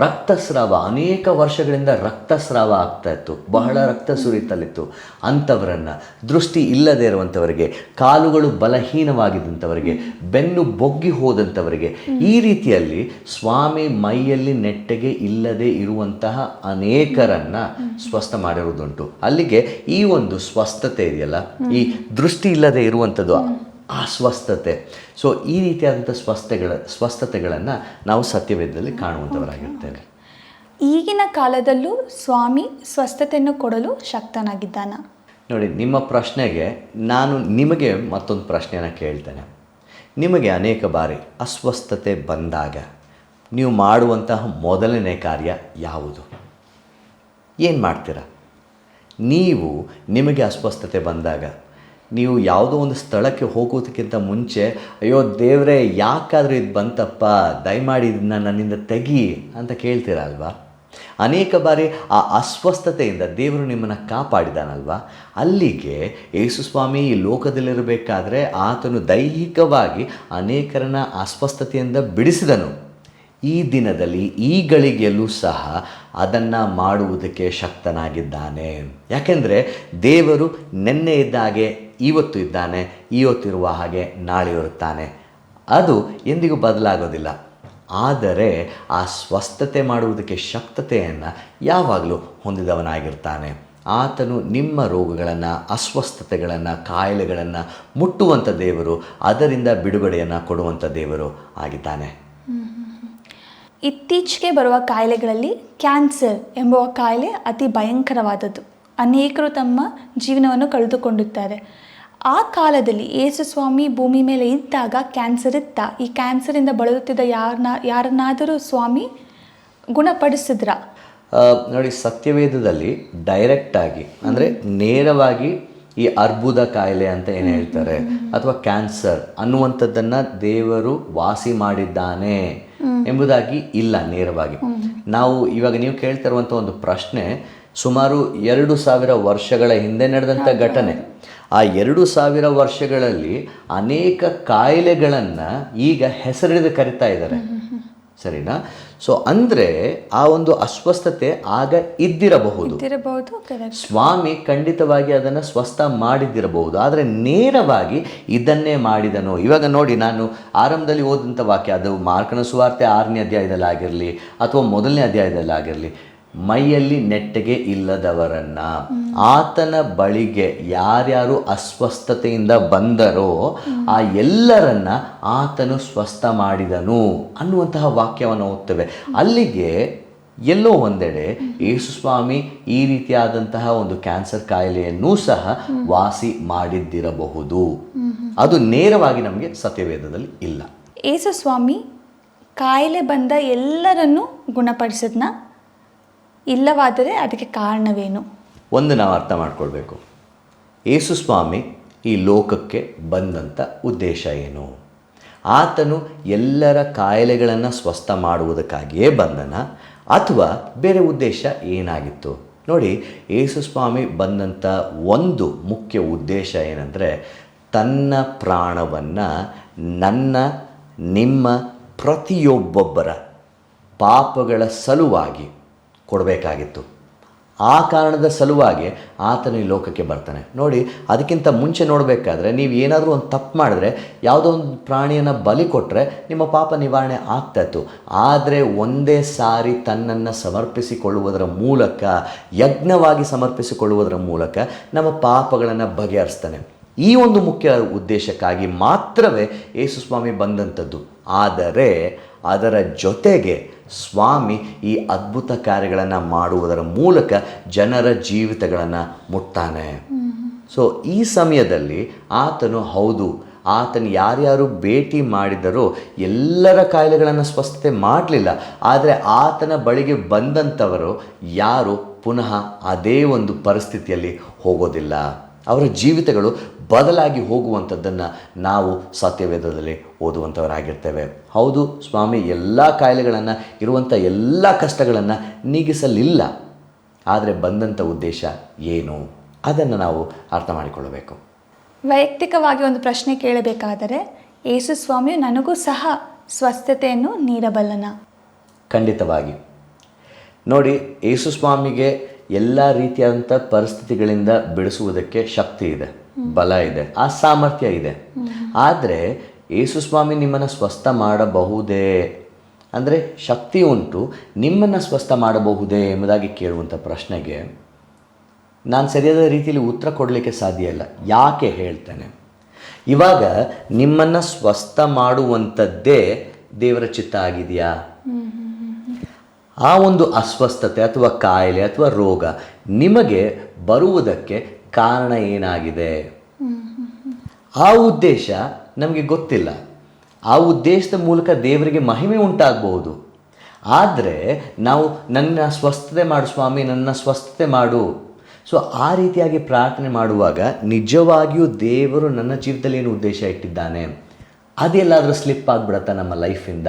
ರಕ್ತಸ್ರಾವ, ಅನೇಕ ವರ್ಷಗಳಿಂದ ರಕ್ತಸ್ರಾವ ಆಗ್ತಾ ಇತ್ತು, ಬಹಳ ರಕ್ತ ಸುರಿತಲಿತ್ತು ಅಂಥವರನ್ನು, ದೃಷ್ಟಿ ಇಲ್ಲದೆ ಇರುವಂಥವರಿಗೆ, ಕಾಲುಗಳು ಬಲಹೀನವಾಗಿದ್ದಂಥವರಿಗೆ, ಬೆನ್ನು ಬೊಗ್ಗಿ ಹೋದಂಥವರಿಗೆ, ಈ ರೀತಿಯಲ್ಲಿ ಸ್ವಾಮಿ ಮೈಯಲ್ಲಿ ನೆಟ್ಟಗೆ ಇಲ್ಲದೆ ಇರುವಂತಹ ಅನೇಕರನ್ನ ಸ್ವಸ್ಥ ಮಾಡಿರುವುದುಂಟು. ಅಲ್ಲಿಗೆ ಈ ಒಂದು ಸ್ವಸ್ಥತೆ ಇದೆಯಲ್ಲ, ಈ ದೃಷ್ಟಿ ಇಲ್ಲದೆ ಇರುವಂಥದ್ದು ಅಸ್ವಸ್ಥತೆ. ಸೊ ಈ ರೀತಿಯಾದಂಥ ಸ್ವಸ್ಥತೆಗಳನ್ನು ನಾವು ಸತ್ಯವೇದದಲ್ಲಿ ಕಾಣುವಂಥವರಾಗಿರ್ತೇವೆ. ಈಗಿನ ಕಾಲದಲ್ಲೂ ಸ್ವಾಮಿ ಸ್ವಸ್ಥತೆಯನ್ನು ಕೊಡಲು ಶಕ್ತನಾಗಿದ್ದಾನ? ನೋಡಿ, ನಿಮ್ಮ ಪ್ರಶ್ನೆಗೆ ನಾನು ನಿಮಗೆ ಮತ್ತೊಂದು ಪ್ರಶ್ನೆಯನ್ನು ಕೇಳ್ತೇನೆ. ನಿಮಗೆ ಅನೇಕ ಬಾರಿ ಅಸ್ವಸ್ಥತೆ ಬಂದಾಗ ನೀವು ಮಾಡುವಂತಹ ಮೊದಲನೇ ಕಾರ್ಯ ಯಾವುದು? ಏನು ಮಾಡ್ತೀರಾ? ನಿಮಗೆ ಅಸ್ವಸ್ಥತೆ ಬಂದಾಗ ನೀವು ಯಾವುದೋ ಒಂದು ಸ್ಥಳಕ್ಕೆ ಹೋಗೋದಕ್ಕಿಂತ ಮುಂಚೆ, ಅಯ್ಯೋ ದೇವರೇ ಯಾಕಾದರೂ ಇದು ಬಂತಪ್ಪ, ದಯಮಾಡಿ ಇದನ್ನು ನನ್ನಿಂದ ತೆಗಿ ಅಂತ ಕೇಳ್ತೀರ ಅಲ್ವಾ? ಅನೇಕ ಬಾರಿ ಆ ಅಸ್ವಸ್ಥತೆಯಿಂದ ದೇವರು ನಿಮ್ಮನ್ನು ಕಾಪಾಡಿದಾನಲ್ವಾ? ಅಲ್ಲಿಗೆ ಯೇಸುಸ್ವಾಮಿ ಈ ಲೋಕದಲ್ಲಿರಬೇಕಾದ್ರೆ ಆತನು ದೈಹಿಕವಾಗಿ ಅನೇಕರನ್ನ ಅಸ್ವಸ್ಥತೆಯಿಂದ ಬಿಡಿಸಿದನು. ಈ ದಿನದಲ್ಲಿ ಈ ಗಳಿಗೆಯಲ್ಲೂ ಸಹ ಅದನ್ನು ಮಾಡುವುದಕ್ಕೆ ಶಕ್ತನಾಗಿದ್ದಾನೆ. ಯಾಕೆಂದರೆ ದೇವರು ನಿನ್ನೆ ಇದ್ದ ಹಾಗೆ ಇವತ್ತು ಇದ್ದಾನೆ, ಇವತ್ತಿರುವ ಹಾಗೆ ನಾಳೆ ಇರುತ್ತಾನೆ. ಅದು ಎಂದಿಗೂ ಬದಲಾಗೋದಿಲ್ಲ. ಆದರೆ ಆ ಸ್ವಸ್ಥತೆ ಮಾಡುವುದಕ್ಕೆ ಶಕ್ತತೆಯನ್ನು ಯಾವಾಗಲೂ ಹೊಂದಿದವನಾಗಿರ್ತಾನೆ. ಆತನು ನಿಮ್ಮ ರೋಗಗಳನ್ನು, ಅಸ್ವಸ್ಥತೆಗಳನ್ನು, ಕಾಯಿಲೆಗಳನ್ನು ಮುಟ್ಟುವಂಥ ದೇವರು, ಅದರಿಂದ ಬಿಡುಗಡೆಯನ್ನು ಕೊಡುವಂಥ ದೇವರು ಆಗಿದ್ದಾನೆ. ಇತ್ತೀಚೆಗೆ ಬರುವ ಕಾಯಿಲೆಗಳಲ್ಲಿ ಕ್ಯಾನ್ಸರ್ ಎಂಬುವ ಕಾಯಿಲೆ ಅತಿ ಭಯಂಕರವಾದದ್ದು. ಅನೇಕರು ತಮ್ಮ ಜೀವನವನ್ನು ಕಳೆದುಕೊಂಡಿದ್ದಾರೆ. ಆ ಕಾಲದಲ್ಲಿ ಯೇಸುಸ್ವಾಮಿ ಭೂಮಿ ಮೇಲೆ ಇದ್ದಾಗ ಕ್ಯಾನ್ಸರ್ ಇತ್ತ? ಈ ಕ್ಯಾನ್ಸರಿಂದ ಬಳಲುತ್ತಿದ್ದ ಯಾರನ್ನಾದರೂ ಸ್ವಾಮಿ ಗುಣಪಡಿಸಿದ್ರ? ನೋಡಿ, ಸತ್ಯವೇದದಲ್ಲಿ ಡೈರೆಕ್ಟಾಗಿ ಅಂದರೆ ನೇರವಾಗಿ ಈ ಅರ್ಬುದ ಕಾಯಿಲೆ ಅಂತ ಏನು ಹೇಳ್ತಾರೆ ಅಥವಾ ಕ್ಯಾನ್ಸರ್ ಅನ್ನುವಂಥದ್ದನ್ನು ದೇವರು ವಾಸಿ ಮಾಡಿದ್ದಾನೆ ಎಂಬುದಾಗಿ ಇಲ್ಲ ನೇರವಾಗಿ. ಇವಾಗ ನೀವು ಕೇಳ್ತಾ ಇರುವಂಥ ಒಂದು ಪ್ರಶ್ನೆ ಸುಮಾರು 2000 ವರ್ಷಗಳ ಹಿಂದೆ ನಡೆದಂಥ ಘಟನೆ. ಆ 2000 ವರ್ಷಗಳಲ್ಲಿ ಅನೇಕ ಕಾಯಿಲೆಗಳನ್ನು ಈಗ ಹೆಸರಿಡಿದು ಕರಿತಾ ಇದ್ದಾರೆ, ಸರಿನಾ? ಸೊ ಅಂದರೆ ಆ ಒಂದು ಅಸ್ವಸ್ಥತೆ ಆಗ ಇದ್ದಿರಬಹುದು. ಸ್ವಾಮಿ ಖಂಡಿತವಾಗಿ ಅದನ್ನು ಸ್ವಸ್ಥ ಮಾಡಿದ್ದಿರಬಹುದು, ಆದರೆ ನೇರವಾಗಿ ಇದನ್ನೇ ಮಾಡಿದನು. ಇವಾಗ ನೋಡಿ, ನಾನು ಆರಂಭದಲ್ಲಿ ಓದಂಥ ವಾಕ್ಯ, ಅದು ಮಾರ್ಕನ ಸುವಾರ್ತೆ 6ನೇ ಅಧ್ಯಾಯದಲ್ಲಿ ಆಗಿರಲಿ ಅಥವಾ 1ನೇ ಅಧ್ಯಾಯದಲ್ಲಿ ಆಗಿರಲಿ, ಮೈಯಲ್ಲಿ ನೆಟ್ಟಗೆ ಇಲ್ಲದವರನ್ನ ಆತನ ಬಳಿಗೆ ಯಾರ್ಯಾರು ಅಸ್ವಸ್ಥತೆಯಿಂದ ಬಂದರೋ ಆ ಎಲ್ಲರನ್ನ ಆತನು ಸ್ವಸ್ಥ ಮಾಡಿದನು ಅನ್ನುವಂತಹ ವಾಕ್ಯವನ್ನು ಓದ್ತೇವೆ. ಅಲ್ಲಿಗೆ ಎಲ್ಲೋ ಒಂದೆಡೆ ಯೇಸುಸ್ವಾಮಿ ಈ ರೀತಿಯಾದಂತಹ ಒಂದು ಕ್ಯಾನ್ಸರ್ ಕಾಯಿಲೆಯನ್ನೂ ಸಹ ವಾಸಿ ಮಾಡಿದ್ದಿರಬಹುದು. ಅದು ನೇರವಾಗಿ ನಮಗೆ ಸತ್ಯವೇದದಲ್ಲಿ ಇಲ್ಲ. ಯೇಸುಸ್ವಾಮಿ ಕಾಯಿಲೆ ಬಂದ ಎಲ್ಲರನ್ನೂ ಗುಣಪಡಿಸಿದ್ನ? ಇಲ್ಲವಾದರೆ ಅದಕ್ಕೆ ಕಾರಣವೇನು? ಒಂದು ನಾವು ಅರ್ಥ ಮಾಡ್ಕೊಳ್ಬೇಕು, ಯೇಸುಸ್ವಾಮಿ ಈ ಲೋಕಕ್ಕೆ ಬಂದಂಥ ಉದ್ದೇಶ ಏನು? ಆತನು ಎಲ್ಲರ ಕಾಯಿಲೆಗಳನ್ನು ಸ್ವಸ್ಥ ಮಾಡುವುದಕ್ಕಾಗಿಯೇ ಬಂದನ ಅಥವಾ ಬೇರೆ ಉದ್ದೇಶ ಏನಾಗಿತ್ತು? ನೋಡಿ, ಯೇಸುಸ್ವಾಮಿ ಬಂದಂಥ ಒಂದು ಮುಖ್ಯ ಉದ್ದೇಶ ಏನಂದರೆ, ತನ್ನ ಪ್ರಾಣವನ್ನು ನಿಮ್ಮ ಪ್ರತಿಯೊಬ್ಬೊಬ್ಬರ ಪಾಪಗಳ ಸಲುವಾಗಿ ಕೊಡಬೇಕಾಗಿತ್ತು. ಆ ಕಾರಣದ ಸಲುವಾಗಿ ಆತನು ಈ ಲೋಕಕ್ಕೆ ಬರ್ತಾನೆ. ನೋಡಿ, ಅದಕ್ಕಿಂತ ಮುಂಚೆ ನೋಡಬೇಕಾದ್ರೆ ನೀವು ಏನಾದರೂ ಒಂದು ತಪ್ಪು ಮಾಡಿದ್ರೆ, ಯಾವುದೋ ಒಂದು ಪ್ರಾಣಿಯನ್ನು ಬಲಿ ಕೊಟ್ಟರೆ ನಿಮ್ಮ ಪಾಪ ನಿವಾರಣೆ ಆಗ್ತಾಯಿತ್ತು. ಆದರೆ ಒಂದೇ ಸಾರಿ ತನ್ನನ್ನು ಸಮರ್ಪಿಸಿಕೊಳ್ಳುವುದರ ಮೂಲಕ, ಯಜ್ಞವಾಗಿ ಸಮರ್ಪಿಸಿಕೊಳ್ಳುವುದರ ಮೂಲಕ ನಮ್ಮ ಪಾಪಗಳನ್ನು ಬಗೆಹರಿಸ್ತಾನೆ. ಈ ಒಂದು ಮುಖ್ಯ ಉದ್ದೇಶಕ್ಕಾಗಿ ಮಾತ್ರವೇ ಯೇಸುಸ್ವಾಮಿ ಬಂದಂಥದ್ದು. ಆದರೆ ಅದರ ಜೊತೆಗೆ ಸ್ವಾಮಿ ಈ ಅದ್ಭುತ ಕಾರ್ಯಗಳನ್ನು ಮಾಡುವುದರ ಮೂಲಕ ಜನರ ಜೀವಿತಗಳನ್ನು ಮುಟ್ತಾನೆ. ಸೊ ಈ ಸಮಯದಲ್ಲಿ ಆತನು ಯಾರ್ಯಾರು ಭೇಟಿ ಮಾಡಿದರೋ ಎಲ್ಲರ ಕಾಯಿಲೆಗಳನ್ನು ಸ್ವಸ್ಥತೆ ಮಾಡಲಿಲ್ಲ. ಆದರೆ ಆತನ ಬಳಿಗೆ ಬಂದಂಥವರು ಯಾರು ಪುನಃ ಅದೇ ಒಂದು ಪರಿಸ್ಥಿತಿಯಲ್ಲಿ ಹೋಗೋದಿಲ್ಲ. ಅವರ ಜೀವಿತಗಳು ಬದಲಾಗಿ ಹೋಗುವಂಥದ್ದನ್ನು ನಾವು ಸತ್ಯವೇದದಲ್ಲಿ ಓದುವಂಥವರಾಗಿರ್ತೇವೆ. ಹೌದು, ಸ್ವಾಮಿ ಎಲ್ಲ ಕಾಯಿಲೆಗಳನ್ನು, ಇರುವಂಥ ಎಲ್ಲ ಕಷ್ಟಗಳನ್ನು ನೀಗಿಸಲಿಲ್ಲ. ಆದರೆ ಬಂದಂಥ ಉದ್ದೇಶ ಏನು, ಅದನ್ನು ನಾವು ಅರ್ಥ ಮಾಡಿಕೊಳ್ಳಬೇಕು. ವೈಯಕ್ತಿಕವಾಗಿ ಒಂದು ಪ್ರಶ್ನೆ ಕೇಳಬೇಕಾದರೆ, ಯೇಸು ಸ್ವಾಮಿಯು ನನಗೂ ಸಹ ಸ್ವಸ್ಥತೆಯನ್ನು ನೀಡಬಲ್ಲನ? ಖಂಡಿತವಾಗಿ. ನೋಡಿ, ಯೇಸು ಸ್ವಾಮಿಗೆ ಎಲ್ಲ ರೀತಿಯಾದಂಥ ಪರಿಸ್ಥಿತಿಗಳಿಂದ ಬಿಡಿಸುವುದಕ್ಕೆ ಶಕ್ತಿ ಇದೆ, ಬಲ ಇದೆ, ಆ ಸಾಮರ್ಥ್ಯ ಇದೆ. ಆದರೆ ಯೇಸು ಸ್ವಾಮಿ ನಿಮ್ಮನ್ನು ಸ್ವಸ್ಥ ಮಾಡಬಹುದೇ ಅಂದರೆ ಶಕ್ತಿ ಉಂಟು, ನಿಮ್ಮನ್ನು ಸ್ವಸ್ಥ ಮಾಡಬಹುದೇ ಎಂಬುದಾಗಿ ಕೇಳುವಂಥ ಪ್ರಶ್ನೆಗೆ ನಾನು ಸರಿಯಾದ ರೀತಿಯಲ್ಲಿ ಉತ್ತರ ಕೊಡಲಿಕ್ಕೆ ಸಾಧ್ಯ ಇಲ್ಲ. ಯಾಕೆ ಹೇಳ್ತೇನೆ, ಇವಾಗ ನಿಮ್ಮನ್ನು ಸ್ವಸ್ಥ ಮಾಡುವಂಥದ್ದೇ ದೇವರ ಚಿತ್ತ ಆಗಿದೆಯಾ? ಆ ಒಂದು ಅಸ್ವಸ್ಥತೆ ಅಥವಾ ಕಾಯಿಲೆ ಅಥವಾ ರೋಗ ನಿಮಗೆ ಬರುವುದಕ್ಕೆ ಕಾರಣ ಏನಾಗಿದೆ? ಆ ಉದ್ದೇಶ ನಮಗೆ ಗೊತ್ತಿಲ್ಲ. ಆ ಉದ್ದೇಶದ ಮೂಲಕ ದೇವರಿಗೆ ಮಹಿಮೆ ಉಂಟಾಗಬಹುದು. ಆದರೆ ನಾವು ನನ್ನ ಸ್ವಸ್ಥತೆ ಮಾಡು ಸ್ವಾಮಿ, ನನ್ನ ಸ್ವಸ್ಥತೆ ಮಾಡು. ಸೊ ಆ ರೀತಿಯಾಗಿ ಪ್ರಾರ್ಥನೆ ಮಾಡುವಾಗ ನಿಜವಾಗಿಯೂ ದೇವರು ನನ್ನ ಜೀವಿತದಲ್ಲಿ ಏನು ಉದ್ದೇಶ ಇಟ್ಟಿದ್ದಾನೆ ಅದೆಲ್ಲಾದರೂ ಸ್ಲಿಪ್ ಆಗಿಬಿಡತ್ತಾ ನಮ್ಮ ಲೈಫಿಂದ?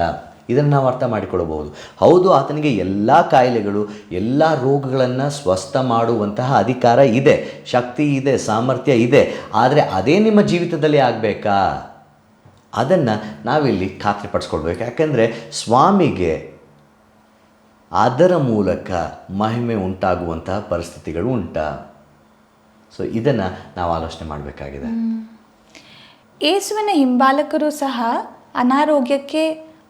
ಇದನ್ನು ನಾವು ಅರ್ಥ ಮಾಡಿಕೊಳ್ಳಬಹುದು. ಹೌದು, ಆತನಿಗೆ ಎಲ್ಲ ಕಾಯಿಲೆಗಳು, ಎಲ್ಲ ರೋಗಗಳನ್ನು ಸ್ವಸ್ಥ ಮಾಡುವಂತಹ ಅಧಿಕಾರ ಇದೆ, ಶಕ್ತಿ ಇದೆ, ಸಾಮರ್ಥ್ಯ ಇದೆ. ಆದರೆ ಅದೇ ನಿಮ್ಮ ಜೀವಿತದಲ್ಲಿ ಆಗಬೇಕಾ? ಅದನ್ನು ನಾವಿಲ್ಲಿ ಖಾತ್ರಿಪಡಿಸ್ಕೊಳ್ಬೇಕು. ಯಾಕೆಂದರೆ ಸ್ವಾಮಿಗೆ ಅದರ ಮೂಲಕ ಮಹಿಮೆ ಉಂಟಾಗುವಂತಹ ಪರಿಸ್ಥಿತಿಗಳು ಉಂಟಾ? ಸೊ ಇದನ್ನು ನಾವು ಆಲೋಚನೆ ಮಾಡಬೇಕಾಗಿದೆ. ಯೇಸುವಿನ ಹಿಂಬಾಲಕರು ಸಹ ಅನಾರೋಗ್ಯಕ್ಕೆ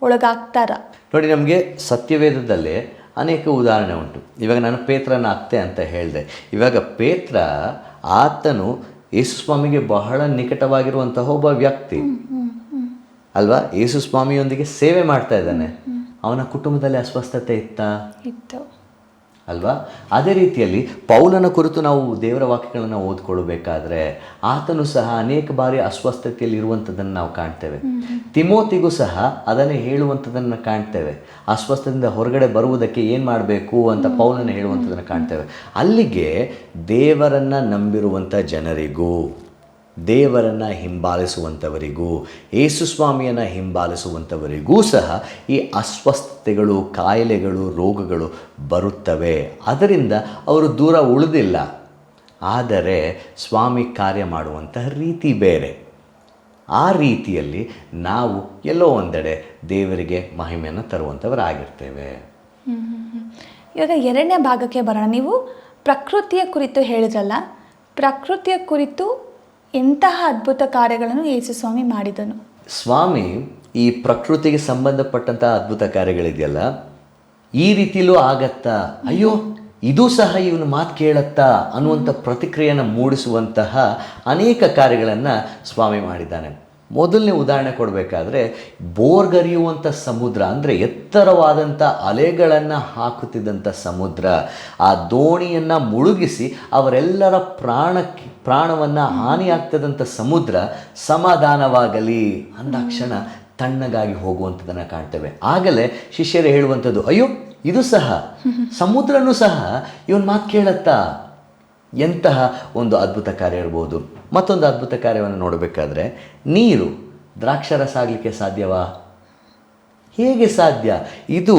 ಒಳಗಾಗ್ತಾರ? ನೋಡಿ, ನಮಗೆ ಸತ್ಯವೇದದಲ್ಲೇ ಅನೇಕ ಉದಾಹರಣೆ ಉಂಟು. ಇವಾಗ ನಾನು ಪೇತ್ರನ ಅತ್ತೆ ಅಂತ ಹೇಳಿದೆ. ಇವಾಗ ಪೇತ್ರ ಆತನು ಯೇಸು ಸ್ವಾಮಿಗೆ ಬಹಳ ನಿಕಟವಾಗಿರುವಂತಹ ಒಬ್ಬ ವ್ಯಕ್ತಿ ಅಲ್ವಾ? ಯೇಸು ಸ್ವಾಮಿಯೊಂದಿಗೆ ಸೇವೆ ಮಾಡ್ತಾ ಇದ್ದಾನೆ. ಅವನ ಕುಟುಂಬದಲ್ಲಿ ಅಸ್ವಸ್ಥತೆ ಇತ್ತು ಅಲ್ವಾ? ಅದೇ ರೀತಿಯಲ್ಲಿ ಪೌಲನ ಕುರಿತು ನಾವು ದೇವರ ವಾಕ್ಯಗಳನ್ನು ಓದ್ಕೊಳ್ಬೇಕಾದ್ರೆ ಆತನು ಸಹ ಅನೇಕ ಬಾರಿ ಅಸ್ವಸ್ಥತೆಯಲ್ಲಿ ಇರುವಂಥದ್ದನ್ನು ನಾವು ಕಾಣ್ತೇವೆ. ತಿಮೋತಿಗೂ ಸಹ ಅದನ್ನೇ ಹೇಳುವಂಥದ್ದನ್ನು ಕಾಣ್ತೇವೆ. ಅಸ್ವಸ್ಥತೆಯಿಂದ ಹೊರಗಡೆ ಬರುವುದಕ್ಕೆ ಏನು ಮಾಡಬೇಕು ಅಂತ ಪೌಲನ ಹೇಳುವಂಥದ್ದನ್ನು ಕಾಣ್ತೇವೆ. ಅಲ್ಲಿಗೆ ದೇವರನ್ನು ನಂಬಿರುವಂಥ ಜನರಿಗೂ, ದೇವರನ್ನು ಹಿಂಬಾಲಿಸುವಂಥವರಿಗೂ, ಯೇಸು ಸ್ವಾಮಿಯನ್ನು ಹಿಂಬಾಲಿಸುವಂಥವರಿಗೂ ಸಹ ಈ ಅಸ್ವಸ್ಥತೆಗಳು, ಕಾಯಿಲೆಗಳು, ರೋಗಗಳು ಬರುತ್ತವೆ. ಅದರಿಂದ ಅವರು ದೂರ ಉಳಿದಿಲ್ಲ. ಆದರೆ ಸ್ವಾಮಿ ಕಾರ್ಯ ಮಾಡುವಂತಹ ರೀತಿ ಬೇರೆ. ಆ ರೀತಿಯಲ್ಲಿ ನಾವು ಎಲ್ಲೋ ಒಂದೆಡೆ ದೇವರಿಗೆ ಮಹಿಮೆಯನ್ನು ತರುವಂಥವರಾಗಿರ್ತೇವೆ. ಇವಾಗ ಎರಡನೇ ಭಾಗಕ್ಕೆ ಬರೋಣ. ನೀವು ಪ್ರಕೃತಿಯ ಕುರಿತು ಹೇಳಿದ್ರಲ್ಲ, ಪ್ರಕೃತಿಯ ಕುರಿತು ಎಂತಹ ಅದ್ಭುತ ಕಾರ್ಯಗಳನ್ನು ಯೇಸು ಸ್ವಾಮಿ ಮಾಡಿದನು? ಸ್ವಾಮಿ ಈ ಪ್ರಕೃತಿಗೆ ಸಂಬಂಧಪಟ್ಟಂತಹ ಅದ್ಭುತ ಕಾರ್ಯಗಳಿದೆಯಲ್ಲ, ಈ ರೀತಿಲೂ ಆಗತ್ತಾ, ಅಯ್ಯೋ ಇದು ಸಹ ಇವನು ಮಾತು ಕೇಳತ್ತಾ ಅನ್ನುವಂಥ ಪ್ರತಿಕ್ರಿಯೆಯನ್ನು ಮೂಡಿಸುವಂತಹ ಅನೇಕ ಕಾರ್ಯಗಳನ್ನು ಸ್ವಾಮಿ ಮಾಡಿದ್ದಾನೆ. ಮೊದಲನೇ ಉದಾಹರಣೆ ಕೊಡಬೇಕಾದ್ರೆ, ಬೋರ್ಗರಿಯುವಂಥ ಸಮುದ್ರ ಅಂದರೆ ಎತ್ತರವಾದಂಥ ಅಲೆಗಳನ್ನು ಹಾಕುತ್ತಿದ್ದಂಥ ಸಮುದ್ರ, ಆ ದೋಣಿಯನ್ನು ಮುಳುಗಿಸಿ ಅವರೆಲ್ಲರ ಪ್ರಾಣವನ್ನು ಹಾನಿಯಾಗ್ತದಂಥ ಸಮುದ್ರ ಸಮಾಧಾನವಾಗಲಿ ಅಂದಾಕ್ಷಣ ತಣ್ಣಗಾಗಿ ಹೋಗುವಂಥದ್ದನ್ನು ಕಾಣ್ತೇವೆ. ಆಗಲೇ ಶಿಷ್ಯರು ಹೇಳುವಂಥದ್ದು, ಅಯ್ಯೋ ಇದು ಸಹ ಸಮುದ್ರನೂ ಸಹ ಇವನ್ ಮಾತು ಕೇಳತ್ತಾ? ಎಂತಹ ಒಂದು ಅದ್ಭುತ ಕಾರ್ಯ ಇರ್ಬೋದು. ಮತ್ತೊಂದು ಅದ್ಭುತ ಕಾರ್ಯವನ್ನು ನೋಡಬೇಕಾದ್ರೆ, ನೀರು ದ್ರಾಕ್ಷಾರಸ ಆಗಲಿಕ್ಕೆ ಸಾಧ್ಯವಾ? ಹೇಗೆ ಸಾಧ್ಯ? ಇದು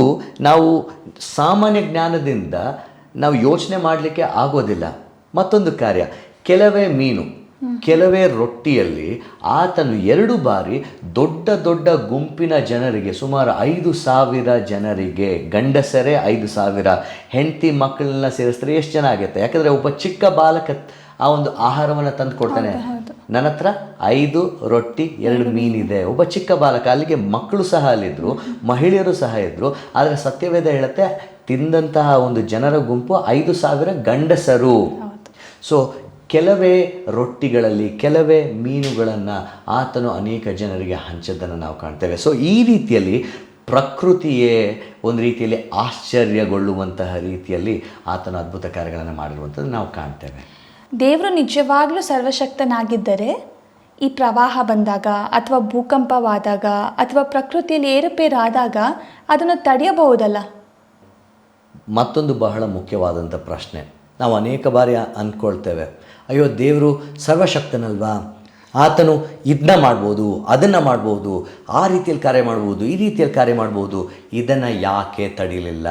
ನಾವು ಸಾಮಾನ್ಯ ಜ್ಞಾನದಿಂದ ನಾವು ಯೋಚನೆ ಮಾಡಲಿಕ್ಕೆ ಆಗೋದಿಲ್ಲ. ಮತ್ತೊಂದು ಕಾರ್ಯ, ಕೆಲವೇ ಮೀನು, ಕೆಲವೇ ರೊಟ್ಟಿಯಲ್ಲಿ ಆತನು 2 ಬಾರಿ ದೊಡ್ಡ ದೊಡ್ಡ ಗುಂಪಿನ ಜನರಿಗೆ, ಸುಮಾರು 5,000 ಜನರಿಗೆ, ಗಂಡಸರೇ 5,000, ಹೆಂಡತಿ ಮಕ್ಕಳನ್ನ ಸೇರಿಸಿದ್ರೆ ಎಷ್ಟು ಜನ ಆಗುತ್ತೆ? ಯಾಕಂದರೆ ಒಬ್ಬ ಚಿಕ್ಕ ಬಾಲಕ ಆ ಒಂದು ಆಹಾರವನ್ನು ತಂದು ಕೊಡ್ತಾನೆ. ನನ್ನ ಹತ್ರ 5 ರೊಟ್ಟಿ 2 ಮೀನಿದೆ. ಒಬ್ಬ ಚಿಕ್ಕ ಬಾಲಕ, ಅಲ್ಲಿಗೆ ಮಕ್ಕಳು ಸಹ ಅಲ್ಲಿದ್ದರು, ಮಹಿಳೆಯರು ಸಹ ಇದ್ದರು. ಆದರೆ ಸತ್ಯವೇದ ಹೇಳುತ್ತೆ, ತಿಂದಂತಹ ಒಂದು ಜನರ ಗುಂಪು 5,000 ಗಂಡಸರು. ಸೊ ಕೆಲವೇ ರೊಟ್ಟಿಗಳಲ್ಲಿ, ಕೆಲವೇ ಮೀನುಗಳನ್ನು ಆತನು ಅನೇಕ ಜನರಿಗೆ ಹಂಚದ್ದನ್ನು ನಾವು ಕಾಣ್ತೇವೆ. ಸೊ ಈ ರೀತಿಯಲ್ಲಿ ಪ್ರಕೃತಿಯೇ ಒಂದು ರೀತಿಯಲ್ಲಿ ಆಶ್ಚರ್ಯಗೊಳ್ಳುವಂತಹ ರೀತಿಯಲ್ಲಿ ಆತನು ಅದ್ಭುತ ಕಾರ್ಯಗಳನ್ನು ಮಾಡಿರುವಂಥದ್ದು ನಾವು ಕಾಣ್ತೇವೆ. ದೇವರು ನಿಜವಾಗ್ಲೂ ಸರ್ವಶಕ್ತನಾಗಿದ್ದರೆ ಈ ಪ್ರವಾಹ ಬಂದಾಗ ಅಥವಾ ಭೂಕಂಪವಾದಾಗ ಅಥವಾ ಪ್ರಕೃತಿಯಲ್ಲಿ ಏರುಪೇರಾದಾಗ ಅದನ್ನು ತಡೆಯಬಹುದಲ್ಲ? ಮತ್ತೊಂದು ಬಹಳ ಮುಖ್ಯವಾದಂಥ ಪ್ರಶ್ನೆ. ನಾವು ಅನೇಕ ಬಾರಿ ಅಂದ್ಕೊಳ್ತೇವೆ, ಅಯ್ಯೋ ದೇವರು ಸರ್ವಶಕ್ತನಲ್ವಾ, ಆತನು ಇದನ್ನ ಮಾಡ್ಬೋದು, ಅದನ್ನು ಮಾಡ್ಬೋದು, ಆ ರೀತಿಯಲ್ಲಿ ಕಾರ್ಯ ಮಾಡ್ಬೋದು, ಈ ರೀತಿಯಲ್ಲಿ ಕಾರ್ಯ ಮಾಡ್ಬೋದು, ಇದನ್ನು ಯಾಕೆ ತಡೀಲಿಲ್ಲ?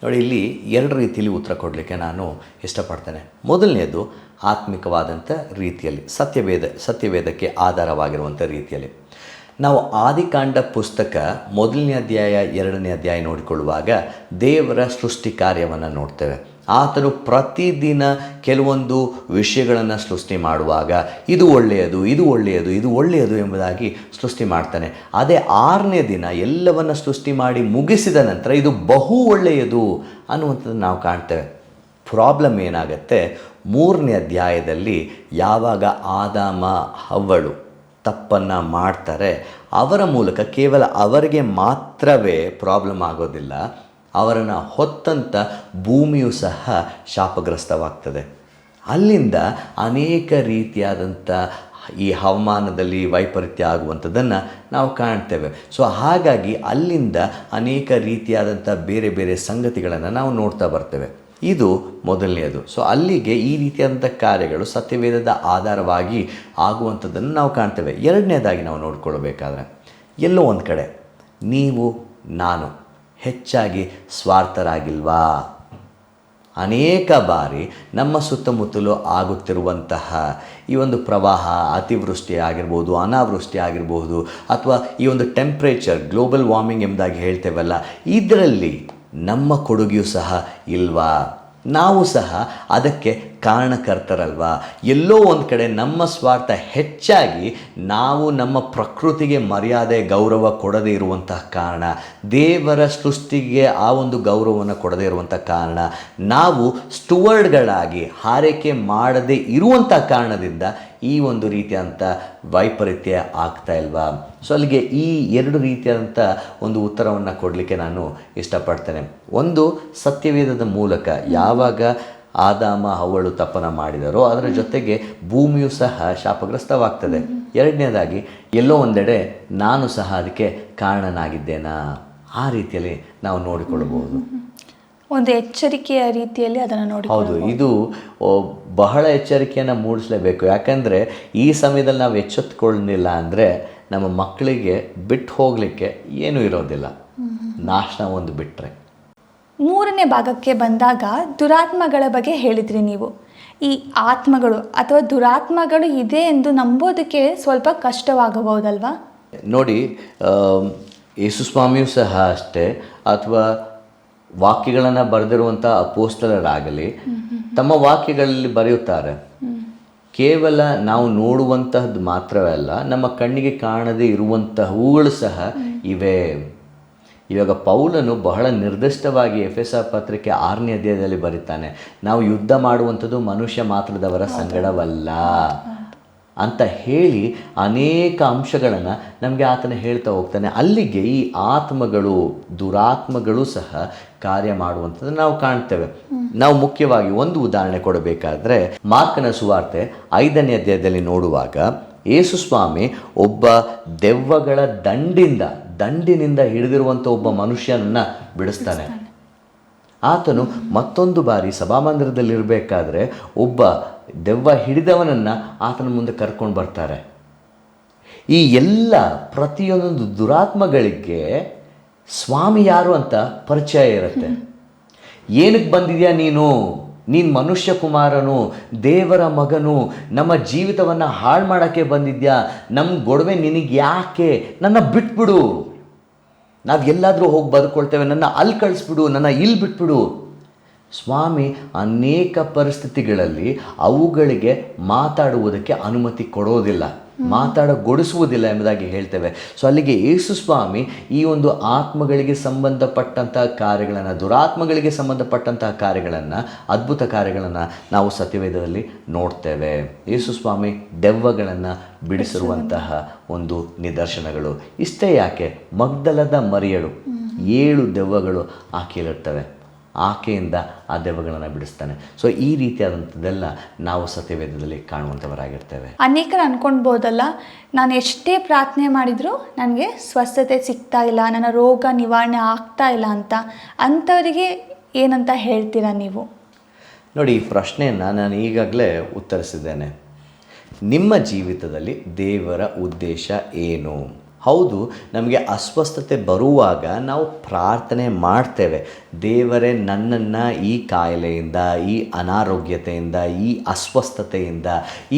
ನೋಡಿ, ಇಲ್ಲಿ ಎರಡು ರೀತಿಯಲ್ಲಿ ಉತ್ತರ ಕೊಡಲಿಕ್ಕೆ ನಾನು ಇಷ್ಟಪಡ್ತೇನೆ. ಮೊದಲನೇದು ಆತ್ಮಿಕವಾದಂಥ ರೀತಿಯಲ್ಲಿ, ಸತ್ಯವೇದಕ್ಕೆ ಆಧಾರವಾಗಿರುವಂಥ ರೀತಿಯಲ್ಲಿ. ನಾವು ಆದಿಕಾಂಡ ಪುಸ್ತಕ 1ನೇ ಅಧ್ಯಾಯ 2ನೇ ಅಧ್ಯಾಯ ನೋಡಿಕೊಳ್ಳುವಾಗ ದೇವರ ಸೃಷ್ಟಿ ಕಾರ್ಯವನ್ನು ನೋಡ್ತೇವೆ. ಆತನು ಪ್ರತಿದಿನ ಕೆಲವೊಂದು ವಿಷಯಗಳನ್ನು ಸೃಷ್ಟಿ ಮಾಡುವಾಗ ಇದು ಒಳ್ಳೆಯದು, ಇದು ಒಳ್ಳೆಯದು, ಇದು ಒಳ್ಳೆಯದು ಎಂಬುದಾಗಿ ಸೃಷ್ಟಿ ಮಾಡ್ತಾನೆ. ಅದೇ 6ನೇ ದಿನ ಎಲ್ಲವನ್ನು ಸೃಷ್ಟಿ ಮಾಡಿ ಮುಗಿಸಿದ ನಂತರ ಇದು ಬಹು ಒಳ್ಳೆಯದು ಅನ್ನುವಂಥದ್ದು ನಾವು ಕಾಣ್ತೇವೆ. ಪ್ರಾಬ್ಲಮ್ ಏನಾಗುತ್ತೆ, 3ನೇ ಅಧ್ಯಾಯದಲ್ಲಿ ಯಾವಾಗ ಆದಾಮ ಹವ್ವಳು ತಪ್ಪನ್ನು ಮಾಡ್ತಾರೆ, ಅವರ ಮೂಲಕ ಕೇವಲ ಅವರಿಗೆ ಮಾತ್ರವೇ ಪ್ರಾಬ್ಲಮ್ ಆಗೋದಿಲ್ಲ, ಅವರನ್ನು ಹೊತ್ತಂಥ ಭೂಮಿಯು ಸಹ ಶಾಪಗ್ರಸ್ತವಾಗ್ತದೆ. ಅಲ್ಲಿಂದ ಅನೇಕ ರೀತಿಯಾದಂಥ ಈ ಹವಾಮಾನದಲ್ಲಿ ವೈಪರೀತ್ಯ ಆಗುವಂಥದ್ದನ್ನು ನಾವು ಕಾಣ್ತೇವೆ. ಸೊ ಹಾಗಾಗಿ ಅಲ್ಲಿಂದ ಅನೇಕ ರೀತಿಯಾದಂಥ ಬೇರೆ ಬೇರೆ ಸಂಗತಿಗಳನ್ನು ನಾವು ನೋಡ್ತಾ ಬರ್ತೇವೆ. ಇದು ಮೊದಲನೆಯದು. ಸೊ ಅಲ್ಲಿಗೆ ಈ ರೀತಿಯಾದಂಥ ಕಾರ್ಯಗಳು ಸತ್ಯವೇದದ ಆಧಾರವಾಗಿ ಆಗುವಂಥದ್ದನ್ನು ನಾವು ಕಾಣ್ತೇವೆ. ಎರಡನೇದಾಗಿ ನಾವು ನೋಡ್ಕೊಳ್ಬೇಕಾದ್ರೆ, ಎಲ್ಲೋ ಒಂದು ಕಡೆ ನೀವು ನಾನು ಹೆಚ್ಚಾಗಿ ಸ್ವಾರ್ಥರಾಗಿಲ್ವಾ? ಅನೇಕ ಬಾರಿ ನಮ್ಮ ಸುತ್ತಮುತ್ತಲೂ ಆಗುತ್ತಿರುವಂತಹ ಈ ಒಂದು ಪ್ರವಾಹ, ಅತಿವೃಷ್ಟಿ ಆಗಿರ್ಬೋದು, ಅನಾವೃಷ್ಟಿ ಆಗಿರ್ಬೋದು, ಅಥವಾ ಈ ಒಂದು ಟೆಂಪ್ರೇಚರ್, ಗ್ಲೋಬಲ್ ವಾರ್ಮಿಂಗ್ ಎಂಬುದಾಗಿ ಹೇಳ್ತೇವಲ್ಲ, ಇದರಲ್ಲಿ ನಮ್ಮ ಕೊಡುಗೆಯೂ ಸಹ ಇಲ್ವಾ? ನಾವು ಸಹ ಅದಕ್ಕೆ ಕಾರಣಕರ್ತರಲ್ವಾ? ಎಲ್ಲೋ ಒಂದು ಕಡೆ ನಮ್ಮ ಸ್ವಾರ್ಥ ಹೆಚ್ಚಾಗಿ ನಾವು ನಮ್ಮ ಪ್ರಕೃತಿಗೆ ಮರ್ಯಾದೆ, ಗೌರವ ಕೊಡದೇ ಇರುವಂತಹ ಕಾರಣ, ದೇವರ ಸೃಷ್ಟಿಗೆ ಆ ಒಂದು ಗೌರವವನ್ನು ಕೊಡದೇ ಇರುವಂಥ ಕಾರಣ, ನಾವು ಸ್ಟುವರ್ಡ್ಗಳಾಗಿ ಹಾರೈಕೆ ಮಾಡದೇ ಇರುವಂಥ ಕಾರಣದಿಂದ ಈ ಒಂದು ರೀತಿಯಾದಂಥ ವೈಪರೀತ್ಯ ಆಗ್ತಾ ಇಲ್ವಾ? ಸೊ ಅಲ್ಲಿಗೆ ಈ ಎರಡು ರೀತಿಯಾದಂಥ ಒಂದು ಉತ್ತರವನ್ನು ಕೊಡಲಿಕ್ಕೆ ನಾನು ಇಷ್ಟಪಡ್ತೇನೆ. ಒಂದು, ಸತ್ಯವೇದದ ಮೂಲಕ ಯಾವಾಗ ಆದಾಮ ಹವ್ವಳು ತಪ್ಪನ ಮಾಡಿದರೋ ಅದರ ಜೊತೆಗೆ ಭೂಮಿಯು ಸಹ ಶಾಪಗ್ರಸ್ತವಾಗ್ತದೆ. ಎರಡನೇದಾಗಿ, ಎಲ್ಲೋ ಒಂದೆಡೆ ನಾನು ಸಹ ಅದಕ್ಕೆ ಕಾರಣನಾಗಿದ್ದೇನಾ? ಆ ರೀತಿಯಲ್ಲಿ ನಾವು ನೋಡಿಕೊಳ್ಳಬಹುದು. ಒಂದು ಎಚ್ಚರಿಕೆಯ ರೀತಿಯಲ್ಲಿ ಅದನ್ನು ನೋಡಿ. ಹೌದು, ಇದು ಬಹಳ ಎಚ್ಚರಿಕೆಯನ್ನು ಮೂಡಿಸಲೇಬೇಕು. ಯಾಕಂದರೆ ಈ ಸಮಯದಲ್ಲಿ ನಾವು ಎಚ್ಚೆತ್ತುಕೊಳ್ಳಲಿಲ್ಲ ಅಂದರೆ ನಮ್ಮ ಮಕ್ಕಳಿಗೆ ಬಿಟ್ಟು ಹೋಗಲಿಕ್ಕೆ ಏನೂ ಇರೋದಿಲ್ಲ, ನಾಶನ ಒಂದು ಬಿಟ್ಟರೆ. 3ನೇ ಭಾಗಕ್ಕೆ ಬಂದಾಗ ದುರಾತ್ಮಗಳ ಬಗ್ಗೆ ಹೇಳಿದ್ರಿ ನೀವು. ಈ ಆತ್ಮಗಳು ಅಥವಾ ದುರಾತ್ಮಗಳು ಇದೆ ಎಂದು ನಂಬೋದಕ್ಕೆ ಸ್ವಲ್ಪ ಕಷ್ಟವಾಗಬಹುದಲ್ವಾ? ನೋಡಿ, ಯೇಸುಸ್ವಾಮಿಯೂ ಸಹ ಅಷ್ಟೇ, ಅಥವಾ ವಾಕ್ಯಗಳನ್ನು ಬರೆದಿರುವಂಥ ಅಪೋಸ್ತಲರಾಗಲಿ ತಮ್ಮ ವಾಕ್ಯಗಳಲ್ಲಿ ಬರೆಯುತ್ತಾರೆ. ಕೇವಲ ನಾವು ನೋಡುವಂತಹದ್ದು ಮಾತ್ರವೇ ಅಲ್ಲ, ನಮ್ಮ ಕಣ್ಣಿಗೆ ಕಾಣದೇ ಇರುವಂತಹವುಗಳು ಸಹ ಇವೆ. ಇವಾಗ ಪೌಲನು ಬಹಳ ನಿರ್ದಿಷ್ಟವಾಗಿ ಎಫೆಸ ಪತ್ರಿಕೆ 6ನೇ ಅಧ್ಯಾಯದಲ್ಲಿ ಬರೀತಾನೆ, ನಾವು ಯುದ್ಧ ಮಾಡುವಂಥದ್ದು ಮನುಷ್ಯ ಮಾತ್ರದವರ ಸಂಗಡವಲ್ಲ ಅಂತ ಹೇಳಿ ಅನೇಕ ಅಂಶಗಳನ್ನು ನಮಗೆ ಆತನ ಹೇಳ್ತಾ ಹೋಗ್ತಾನೆ. ಅಲ್ಲಿಗೆ ಈ ಆತ್ಮಗಳು, ದುರಾತ್ಮಗಳು ಸಹ ಕಾರ್ಯ ಮಾಡುವಂಥದ್ದು ನಾವು ಕಾಣ್ತೇವೆ. ನಾವು ಮುಖ್ಯವಾಗಿ ಒಂದು ಉದಾಹರಣೆ ಕೊಡಬೇಕಾದ್ರೆ, ಮಾರ್ಕನ ಸುವಾರ್ತೆ 5ನೇ ಅಧ್ಯಾಯದಲ್ಲಿ ನೋಡುವಾಗ ಯೇಸುಸ್ವಾಮಿ ಒಬ್ಬ ದೆವ್ವಗಳ ದಂಡಿನಿಂದ ಹಿಡಿದಿರುವಂಥ ಒಬ್ಬ ಮನುಷ್ಯನನ್ನು ಬಿಡಿಸ್ತಾನೆ. ಆತನು ಮತ್ತೊಂದು ಬಾರಿ ಸಭಾಮಂದಿರದಲ್ಲಿರಬೇಕಾದ್ರೆ ಒಬ್ಬ ದೆವ್ವ ಹಿಡಿದವನನ್ನು ಆತನ ಮುಂದೆ ಕರ್ಕೊಂಡು ಬರ್ತಾರೆ. ಈ ಎಲ್ಲ ಪ್ರತಿಯೊಂದೊಂದು ದುರಾತ್ಮಗಳಿಗೆ ಸ್ವಾಮಿ ಯಾರು ಅಂತ ಪರಿಚಯ ಇರುತ್ತೆ. ಏನಕ್ಕೆ ಬಂದಿದ್ಯಾ ನೀನು ಮನುಷ್ಯ ಕುಮಾರನು, ದೇವರ ಮಗನು, ನಮ್ಮ ಜೀವಿತವನ್ನು ಹಾಳು ಮಾಡೋಕ್ಕೆ ಬಂದಿದ್ಯಾ? ನಮ್ಮ ಗೊಡವೆ ನಿನಗೆ ಯಾಕೆ? ನನ್ನ ಬಿಟ್ಬಿಡು, ನಾವು ಎಲ್ಲಾದರೂ ಹೋಗಿ ಬದುಕೊಳ್ತೇವೆ, ನನ್ನ ಅಲ್ಲಿ ಕಳಿಸ್ಬಿಡು, ನನ್ನ ಇಲ್ಲಿ ಬಿಟ್ಬಿಡು. ಸ್ವಾಮಿ ಅನೇಕ ಪರಿಸ್ಥಿತಿಗಳಲ್ಲಿ ಅವುಗಳಿಗೆ ಮಾತಾಡುವುದಕ್ಕೆ ಅನುಮತಿ ಕೊಡೋದಿಲ್ಲ, ಮಾತಾಡಗೊಡಿಸುವುದಿಲ್ಲ ಎಂಬುದಾಗಿ ಹೇಳ್ತೇವೆ. ಸೊ ಅಲ್ಲಿಗೆ ಯೇಸು ಸ್ವಾಮಿ ಈ ಒಂದು ಆತ್ಮಗಳಿಗೆ ಸಂಬಂಧಪಟ್ಟಂತಹ ಕಾರ್ಯಗಳನ್ನು, ದುರಾತ್ಮಗಳಿಗೆ ಸಂಬಂಧಪಟ್ಟಂತಹ ಕಾರ್ಯಗಳನ್ನು, ಅದ್ಭುತ ಕಾರ್ಯಗಳನ್ನು ನಾವು ಸತ್ಯವೇದದಲ್ಲಿ ನೋಡ್ತೇವೆ. ಯೇಸು ಸ್ವಾಮಿ ದೆವ್ವಗಳನ್ನು ಬಿಡಿಸಿರುವಂತಹ ಒಂದು ನಿದರ್ಶನಗಳು. ಇಷ್ಟೇ ಯಾಕೆ, ಮಗ್ದಲದ ಮರಿಯಳು 7 ದೆವ್ವಗಳು ಆಕೆಯಲ್ಲಿರ್ತವೆ, ಆಕೆಯಿಂದ ಆ ದೆವ್ವಗಳನ್ನು ಬಿಡಿಸ್ತಾನೆ. ಸೊ ಈ ರೀತಿಯಾದಂಥದ್ದೆಲ್ಲ ನಾವು ಸತ್ಯವೇದದಲ್ಲಿ ಕಾಣುವಂಥವರಾಗಿರ್ತೇವೆ. ಅನೇಕರು ಅನ್ಕೊಳ್ಬೋದಲ್ಲ, ನಾನು ಎಷ್ಟೇ ಪ್ರಾರ್ಥನೆ ಮಾಡಿದರೂ ನನಗೆ ಸ್ವಸ್ಥತೆ ಸಿಗ್ತಾ ಇಲ್ಲ, ನನ್ನ ರೋಗ ನಿವಾರಣೆ ಆಗ್ತಾ ಇಲ್ಲ ಅಂತ. ಅಂಥವರಿಗೆ ಏನಂತ ಹೇಳ್ತೀರಾ ನೀವು? ನೋಡಿ, ಈ ಪ್ರಶ್ನೆಯನ್ನು ನಾನು ಈಗಾಗಲೇ ಉತ್ತರಿಸಿದ್ದೇನೆ. ನಿಮ್ಮ ಜೀವಿತದಲ್ಲಿ ದೇವರ ಉದ್ದೇಶ ಏನು? ಹೌದು, ನಮಗೆ ಅಸ್ವಸ್ಥತೆ ಬರುವಾಗ ನಾವು ಪ್ರಾರ್ಥನೆ ಮಾಡ್ತೇವೆ, ದೇವರೇ ನನ್ನನ್ನು ಈ ಕಾಯಿಲೆಯಿಂದ, ಈ ಅನಾರೋಗ್ಯತೆಯಿಂದ, ಈ ಅಸ್ವಸ್ಥತೆಯಿಂದ,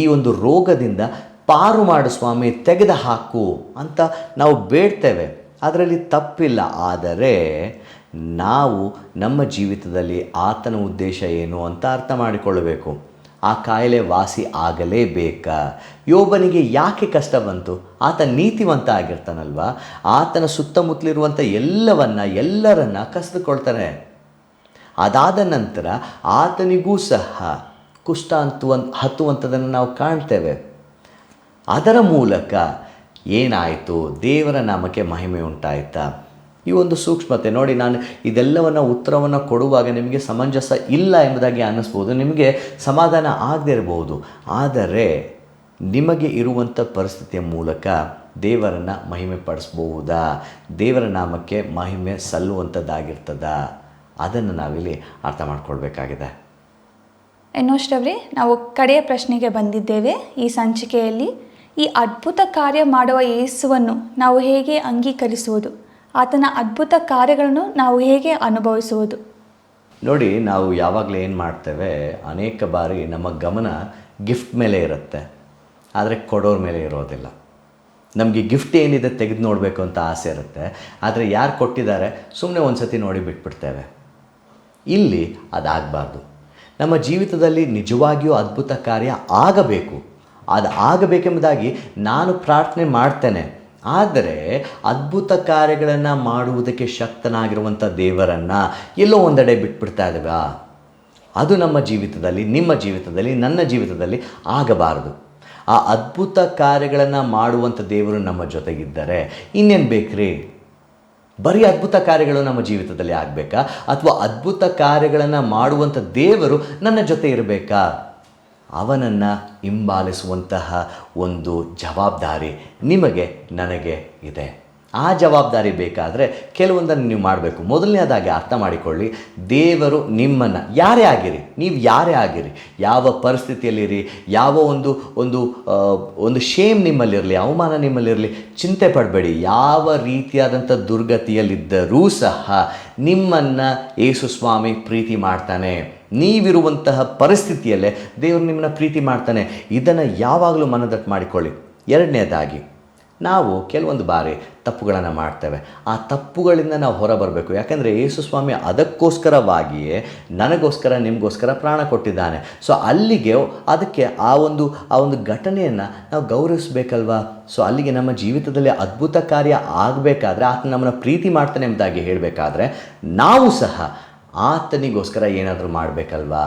ಈ ಒಂದು ರೋಗದಿಂದ ಪಾರು ಮಾಡು ಸ್ವಾಮಿ, ತೆಗೆದು ಹಾಕು ಅಂತ ನಾವು ಬೇಡ್ತೇವೆ. ಅದರಲ್ಲಿ ತಪ್ಪಿಲ್ಲ. ಆದರೆ ನಾವು ನಮ್ಮ ಜೀವಿತದಲ್ಲಿ ಆತನ ಉದ್ದೇಶ ಏನು ಅಂತ ಅರ್ಥ ಮಾಡಿಕೊಳ್ಳಬೇಕು. ಆ ಕಾಯಿಲೆ ವಾಸಿ ಆಗಲೇಬೇಕಾ? ಯೋಬನಿಗೆ ಯಾಕೆ ಕಷ್ಟ ಬಂತು? ಆತ ನೀತಿವಂತ ಆಗಿರ್ತಾನಲ್ವ, ಆತನ ಸುತ್ತಮುತ್ತಲಿರುವಂಥ ಎಲ್ಲರನ್ನ ಕಸಿದುಕೊಳ್ತಾನೆ. ಅದಾದ ನಂತರ ಆತನಿಗೂ ಸಹ ಕುಷ್ಠ ಹತ್ತುವಂಥದ್ದನ್ನು ನಾವು ಕಾಣ್ತೇವೆ. ಅದರ ಮೂಲಕ ಏನಾಯಿತು? ದೇವರ ನಾಮಕ್ಕೆ ಮಹಿಮೆ ಉಂಟಾಯಿತಾ? ಈ ಒಂದು ಸೂಕ್ಷ್ಮತೆ ನೋಡಿ. ನಾನು ಇದೆಲ್ಲವನ್ನು ಉತ್ತರವನ್ನು ಕೊಡುವಾಗ ನಿಮಗೆ ಸಮಂಜಸ ಇಲ್ಲ ಎಂಬುದಾಗಿ ಅನ್ನಿಸ್ಬೋದು, ನಿಮಗೆ ಸಮಾಧಾನ ಆಗದೇ ಇರಬಹುದು. ಆದರೆ ನಿಮಗೆ ಇರುವಂಥ ಪರಿಸ್ಥಿತಿಯ ಮೂಲಕ ದೇವರನ್ನು ಮಹಿಮೆ ಪಡಿಸ್ಬಹುದಾ? ದೇವರ ನಾಮಕ್ಕೆ ಮಹಿಮೆ ಸಲ್ಲುವಂಥದ್ದಾಗಿರ್ತದಾ? ಅದನ್ನು ನಾವಿಲ್ಲಿ ಅರ್ಥ ಮಾಡ್ಕೊಳ್ಬೇಕಾಗಿದೆ. ಎನ್ನೋಷ್ಟವ್ರೆ, ನಾವು ಕಡೆಯ ಪ್ರಶ್ನೆಗೆ ಬಂದಿದ್ದೇವೆ ಈ ಸಂಚಿಕೆಯಲ್ಲಿ. ಈ ಅದ್ಭುತ ಕಾರ್ಯ ಮಾಡುವ ಯೇಸುವನ್ನು ನಾವು ಹೇಗೆ ಅಂಗೀಕರಿಸುವುದು? ಆತನ ಅದ್ಭುತ ಕಾರ್ಯಗಳನ್ನು ನಾವು ಹೇಗೆ ಅನುಭವಿಸುವುದು? ನೋಡಿ, ನಾವು ಯಾವಾಗಲೂ ಏನು ಮಾಡ್ತೇವೆ, ಅನೇಕ ಬಾರಿ ನಮ್ಮ ಗಮನ ಗಿಫ್ಟ್ ಮೇಲೆ ಇರುತ್ತೆ, ಆದರೆ ಕೊಡೋರ ಮೇಲೆ ಇರೋದಿಲ್ಲ. ನಮಗೆ ಗಿಫ್ಟ್ ಏನಿದೆ ತೆಗೆದು ನೋಡಬೇಕು ಅಂತ ಆಸೆ ಇರುತ್ತೆ, ಆದರೆ ಯಾರು ಕೊಟ್ಟಿದ್ದಾರೆ ಸುಮ್ಮನೆ ಒಂದು ಸತಿ ನೋಡಿ ಬಿಟ್ಬಿಡ್ತೇವೆ. ಇಲ್ಲಿ ಅದಾಗಬಾರ್ದು. ನಮ್ಮ ಜೀವಿತದಲ್ಲಿ ನಿಜವಾಗಿಯೂ ಅದ್ಭುತ ಕಾರ್ಯ ಆಗಬೇಕು. ಅದು ಆಗಬೇಕೆಂಬುದಾಗಿ ನಾನು ಪ್ರಾರ್ಥನೆ ಮಾಡ್ತೇನೆ. ಆದರೆ ಅದ್ಭುತ ಕಾರ್ಯಗಳನ್ನು ಮಾಡುವುದಕ್ಕೆ ಶಕ್ತನಾಗಿರುವಂಥ ದೇವರನ್ನು ಎಲ್ಲೋ ಒಂದೆಡೆ ಬಿಟ್ಬಿಡ್ತಾ ಇದ್ದೇವಾ? ಅದು ನಮ್ಮ ಜೀವಿತದಲ್ಲಿ, ನಿಮ್ಮ ಜೀವಿತದಲ್ಲಿ, ನನ್ನ ಜೀವಿತದಲ್ಲಿ ಆಗಬಾರದು. ಆ ಅದ್ಭುತ ಕಾರ್ಯಗಳನ್ನು ಮಾಡುವಂಥ ದೇವರು ನಮ್ಮ ಜೊತೆಗಿದ್ದರೆ ಇನ್ನೇನು ಬೇಕ್ರಿ? ಬರೀ ಅದ್ಭುತ ಕಾರ್ಯಗಳು ನಮ್ಮ ಜೀವಿತದಲ್ಲಿ ಆಗಬೇಕಾ? ಅಥವಾ ಅದ್ಭುತ ಕಾರ್ಯಗಳನ್ನು ಮಾಡುವಂಥ ದೇವರು ನನ್ನ ಜೊತೆ ಇರಬೇಕಾ? ಅವನನ್ನು ಹಿಂಬಾಲಿಸುವಂತಹ ಒಂದು ಜವಾಬ್ದಾರಿ ನಿಮಗೆ, ನನಗೆ ಇದೆ. ಆ ಜವಾಬ್ದಾರಿ ಬೇಕಾದರೆ ಕೆಲವೊಂದನ್ನು ನೀವು ಮಾಡಬೇಕು. ಮೊದಲನೇದಾಗಿ ಅರ್ಥ ಮಾಡಿಕೊಳ್ಳಿ, ದೇವರು ನಿಮ್ಮನ್ನು, ಯಾರೇ ಆಗಿರಿ, ನೀವು ಯಾರೇ ಆಗಿರಿ, ಯಾವ ಪರಿಸ್ಥಿತಿಯಲ್ಲಿರಿ, ಯಾವ ಒಂದು ಶೇಮ್ ನಿಮ್ಮಲ್ಲಿರಲಿ, ಅವಮಾನ ನಿಮ್ಮಲ್ಲಿರಲಿ, ಚಿಂತೆ ಪಡಬೇಡಿ. ಯಾವ ರೀತಿಯಾದಂಥ ದುರ್ಗತಿಯಲ್ಲಿದ್ದರೂ ಸಹ ನಿಮ್ಮನ್ನು ಯೇಸು ಸ್ವಾಮಿ ಪ್ರೀತಿ ಮಾಡ್ತಾನೆ. ನೀವಿರುವಂತಹ ಪರಿಸ್ಥಿತಿಯಲ್ಲೇ ದೇವರು ನಿಮ್ಮನ್ನು ಪ್ರೀತಿ ಮಾಡ್ತಾನೆ. ಇದನ್ನು ಯಾವಾಗಲೂ ಮನದಟ್ಟು ಮಾಡಿಕೊಳ್ಳಿ. ಎರಡನೇದಾಗಿ, ನಾವು ಕೆಲವೊಂದು ಬಾರಿ ತಪ್ಪುಗಳನ್ನು ಮಾಡ್ತೇವೆ. ಆ ತಪ್ಪುಗಳಿಂದ ನಾವು ಹೊರಬರಬೇಕು. ಯಾಕಂದರೆ ಯೇಸು ಸ್ವಾಮಿ ಅದಕ್ಕೋಸ್ಕರವಾಗಿಯೇ ನನಗೋಸ್ಕರ, ನಿಮಗೋಸ್ಕರ ಪ್ರಾಣ ಕೊಟ್ಟಿದ್ದಾನೆ. ಸೊ ಅಲ್ಲಿಗೆ ಅದಕ್ಕೆ ಆ ಒಂದು ಘಟನೆಯನ್ನು ನಾವು ಗೌರವಿಸಬೇಕಲ್ವಾ? ಸೊ ಅಲ್ಲಿಗೆ ನಮ್ಮ ಜೀವಿತದಲ್ಲಿ ಅದ್ಭುತ ಕಾರ್ಯ ಆಗಬೇಕಾದ್ರೆ, ಆತ ನಮ್ಮನ್ನು ಪ್ರೀತಿ ಮಾಡ್ತಾನೆ ಎಂಬುದಾಗಿ ಹೇಳಬೇಕಾದ್ರೆ ನಾವು ಸಹ ಆತನಿಗೋಸ್ಕರ ಏನಾದರೂ ಮಾಡಬೇಕಲ್ವಾ?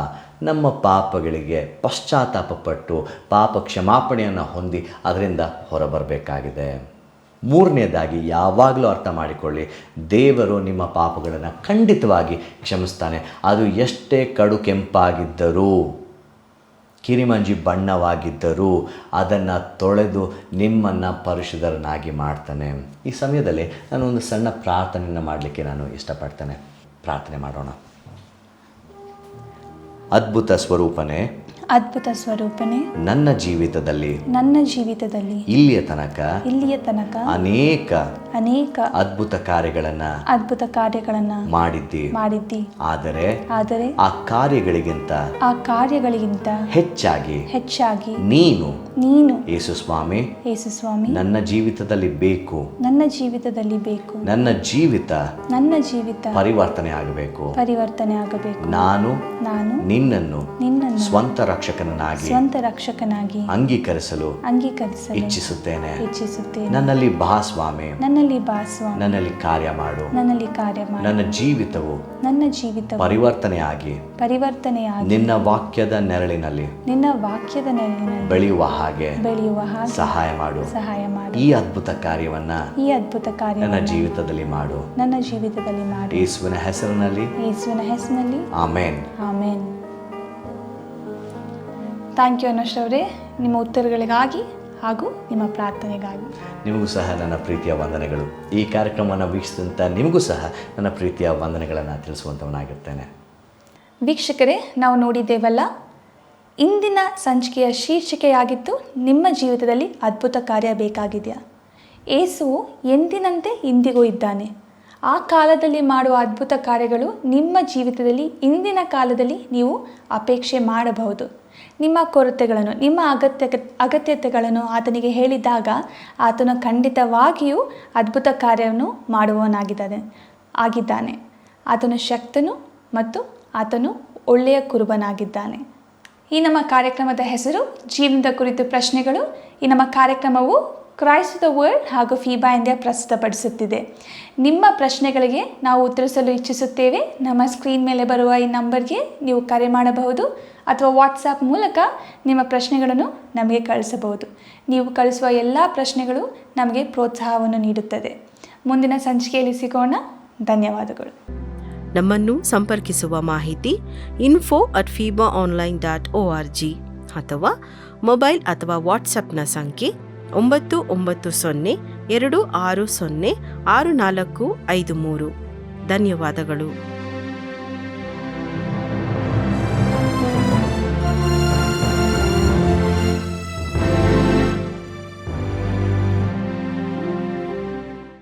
ನಮ್ಮ ಪಾಪಗಳಿಗೆ ಪಶ್ಚಾತ್ತಾಪಪಟ್ಟು ಪಾಪ ಕ್ಷಮಾಪಣೆಯನ್ನು ಹೊಂದಿ ಅದರಿಂದ ಹೊರಬರಬೇಕಾಗಿದೆ. ಮೂರನೇದಾಗಿ, ಯಾವಾಗಲೂ ಅರ್ಥ ಮಾಡಿಕೊಳ್ಳಿ, ದೇವರು ನಿಮ್ಮ ಪಾಪಗಳನ್ನು ಖಂಡಿತವಾಗಿ ಕ್ಷಮಿಸ್ತಾನೆ. ಅದು ಎಷ್ಟೇ ಕಡು ಕೆಂಪಾಗಿದ್ದರೂ, ಕಿರಿಮಂಜಿ ಬಣ್ಣವಾಗಿದ್ದರೂ ಅದನ್ನು ತೊಳೆದು ನಿಮ್ಮನ್ನು ಪರಿಶುದ್ಧರನ್ನಾಗಿ ಮಾಡ್ತಾನೆ. ಈ ಸಮಯದಲ್ಲಿ ನಾನು ಒಂದು ಸಣ್ಣ ಪ್ರಾರ್ಥನೆಯನ್ನು ಮಾಡಲಿಕ್ಕೆ ನಾನು ಇಷ್ಟಪಡ್ತೇನೆ. ಪ್ರಾರ್ಥನೆ ಮಾಡೋಣ. ಅದ್ಭುತ ಸ್ವರೂಪನೇ, ಅದ್ಭುತ ಸ್ವರೂಪನೇ, ನನ್ನ ಜೀವಿತದಲ್ಲಿ ಇಲ್ಲಿಯ ತನಕ ಅನೇಕ ಅದ್ಭುತ ಕಾರ್ಯಗಳನ್ನು ಮಾಡಿದ್ದಿ. ಆದರೆ ಆ ಕಾರ್ಯಗಳಿಗಿಂತ ಹೆಚ್ಚಾಗಿ ನೀನು ಯೇಸು ಸ್ವಾಮಿ ನನ್ನ ಜೀವಿತದಲ್ಲಿ ಬೇಕು. ನನ್ನ ಜೀವಿತ ಪರಿವರ್ತನೆ ಆಗಬೇಕು. ನಾನು ನಿನ್ನನ್ನು ಸ್ವಂತ ರಕ್ಷಕನಾಗಿ ಅಂಗೀಕರಿಸಲು ಇಚ್ಛಿಸುತ್ತೇನೆ. ನನ್ನಲ್ಲಿ ಬಾ ಸ್ವಾಮಿ, ನನ್ನಲ್ಲಿ ಕಾರ್ಯ ಮಾಡು. ನನ್ನ ಜೀವಿತವು ಪರಿವರ್ತನೆಯಾಗಿ ನಿನ್ನ ವಾಕ್ಯದ ನೆರಳಿನಲ್ಲಿ ಬೆಳೆಯುವ ಹಾಗೆ ಸಹಾಯ ಮಾಡು. ಈ ಅದ್ಭುತ ಕಾರ್ಯವನ್ನ ನನ್ನ ಜೀವಿತದಲ್ಲಿ ಮಾಡು. ಯೇಸುವಿನ ಹೆಸರಿನಲ್ಲಿ ಆಮೆನ್. ಥ್ಯಾಂಕ್ ಯು ಅನುಷ್ ಅವರೇ, ನಿಮ್ಮ ಉತ್ತರಗಳಿಗಾಗಿ ಹಾಗೂ ನಿಮ್ಮ ಪ್ರಾರ್ಥನೆಗಾಗಿ. ನಿಮಗೂ ಸಹ ನನ್ನ ಪ್ರೀತಿಯ ವಂದನೆಗಳು. ಈ ಕಾರ್ಯಕ್ರಮವನ್ನು ವೀಕ್ಷಿಸಿದಂಥ ನಿಮಗೂ ಸಹ ನನ್ನ ಪ್ರೀತಿಯ ವಂದನೆಗಳನ್ನು ತಿಳಿಸುವಂಥವನಾಗಿರ್ತೇನೆ. ವೀಕ್ಷಕರೇ, ನಾವು ನೋಡಿದ್ದೇವಲ್ಲ, ಇಂದಿನ ಸಂಚಿಕೆಯ ಶೀರ್ಷಿಕೆಯಾಗಿತ್ತು, ನಿಮ್ಮ ಜೀವಿತದಲ್ಲಿ ಅದ್ಭುತ ಕಾರ್ಯ ಬೇಕಾಗಿದೆಯಾ? ಯೇಸುವು ಎಂದಿನಂತೆ ಇಂದಿಗೂ ಇದ್ದಾನೆ. ಆ ಕಾಲದಲ್ಲಿ ಮಾಡುವ ಅದ್ಭುತ ಕಾರ್ಯಗಳು ನಿಮ್ಮ ಜೀವಿತದಲ್ಲಿ ಇಂದಿನ ಕಾಲದಲ್ಲಿ ನೀವು ಅಪೇಕ್ಷೆ ಮಾಡಬಹುದು. ನಿಮ್ಮ ಕೊರತೆಗಳನ್ನು, ನಿಮ್ಮ ಅಗತ್ಯತೆಗಳನ್ನು ಆತನಿಗೆ ಹೇಳಿದಾಗ ಆತನು ಖಂಡಿತವಾಗಿಯೂ ಅದ್ಭುತ ಕಾರ್ಯವನ್ನು ಆಗಿದ್ದಾನೆ. ಆತನು ಶಕ್ತನು ಮತ್ತು ಆತನು ಒಳ್ಳೆಯ ಕುರುಬನಾಗಿದ್ದಾನೆ. ಈ ನಮ್ಮ ಕಾರ್ಯಕ್ರಮದ ಹೆಸರು ಜೀವನದ ಕುರಿತು ಪ್ರಶ್ನೆಗಳು. ಈ ನಮ್ಮ ಕಾರ್ಯಕ್ರಮವು ಕ್ರೈಸ್ಟ್ ದ ವರ್ಲ್ಡ್ ಹಾಗೂ ಫೀಬಾ ಇಂಡಿಯಾ ಪ್ರಸ್ತುತಪಡಿಸುತ್ತಿದೆ. ನಿಮ್ಮ ಪ್ರಶ್ನೆಗಳಿಗೆ ನಾವು ಉತ್ತರಿಸಲು ಇಚ್ಛಿಸುತ್ತೇವೆ. ನಮ್ಮ ಸ್ಕ್ರೀನ್ ಮೇಲೆ ಬರುವ ಈ ನಂಬರ್ಗೆ ನೀವು ಕರೆ ಮಾಡಬಹುದು ಅಥವಾ ವಾಟ್ಸಾಪ್ ಮೂಲಕ ನಿಮ್ಮ ಪ್ರಶ್ನೆಗಳನ್ನು ನಮಗೆ ಕಳಿಸಬಹುದು. ನೀವು ಕಳಿಸುವ ಎಲ್ಲ ಪ್ರಶ್ನೆಗಳು ನಮಗೆ ಪ್ರೋತ್ಸಾಹವನ್ನು ನೀಡುತ್ತದೆ. ಮುಂದಿನ ಸಂಚಿಕೆಯಲ್ಲಿ ಸಿಗೋಣ. ಧನ್ಯವಾದಗಳು. ನಮ್ಮನ್ನು ಸಂಪರ್ಕಿಸುವ ಮಾಹಿತಿ info@fibaonline.org ಅಥವಾ ಮೊಬೈಲ್ ಅಥವಾ ವಾಟ್ಸಪ್ನ ಸಂಖ್ಯೆ 99026064453. ಧನ್ಯವಾದಗಳು.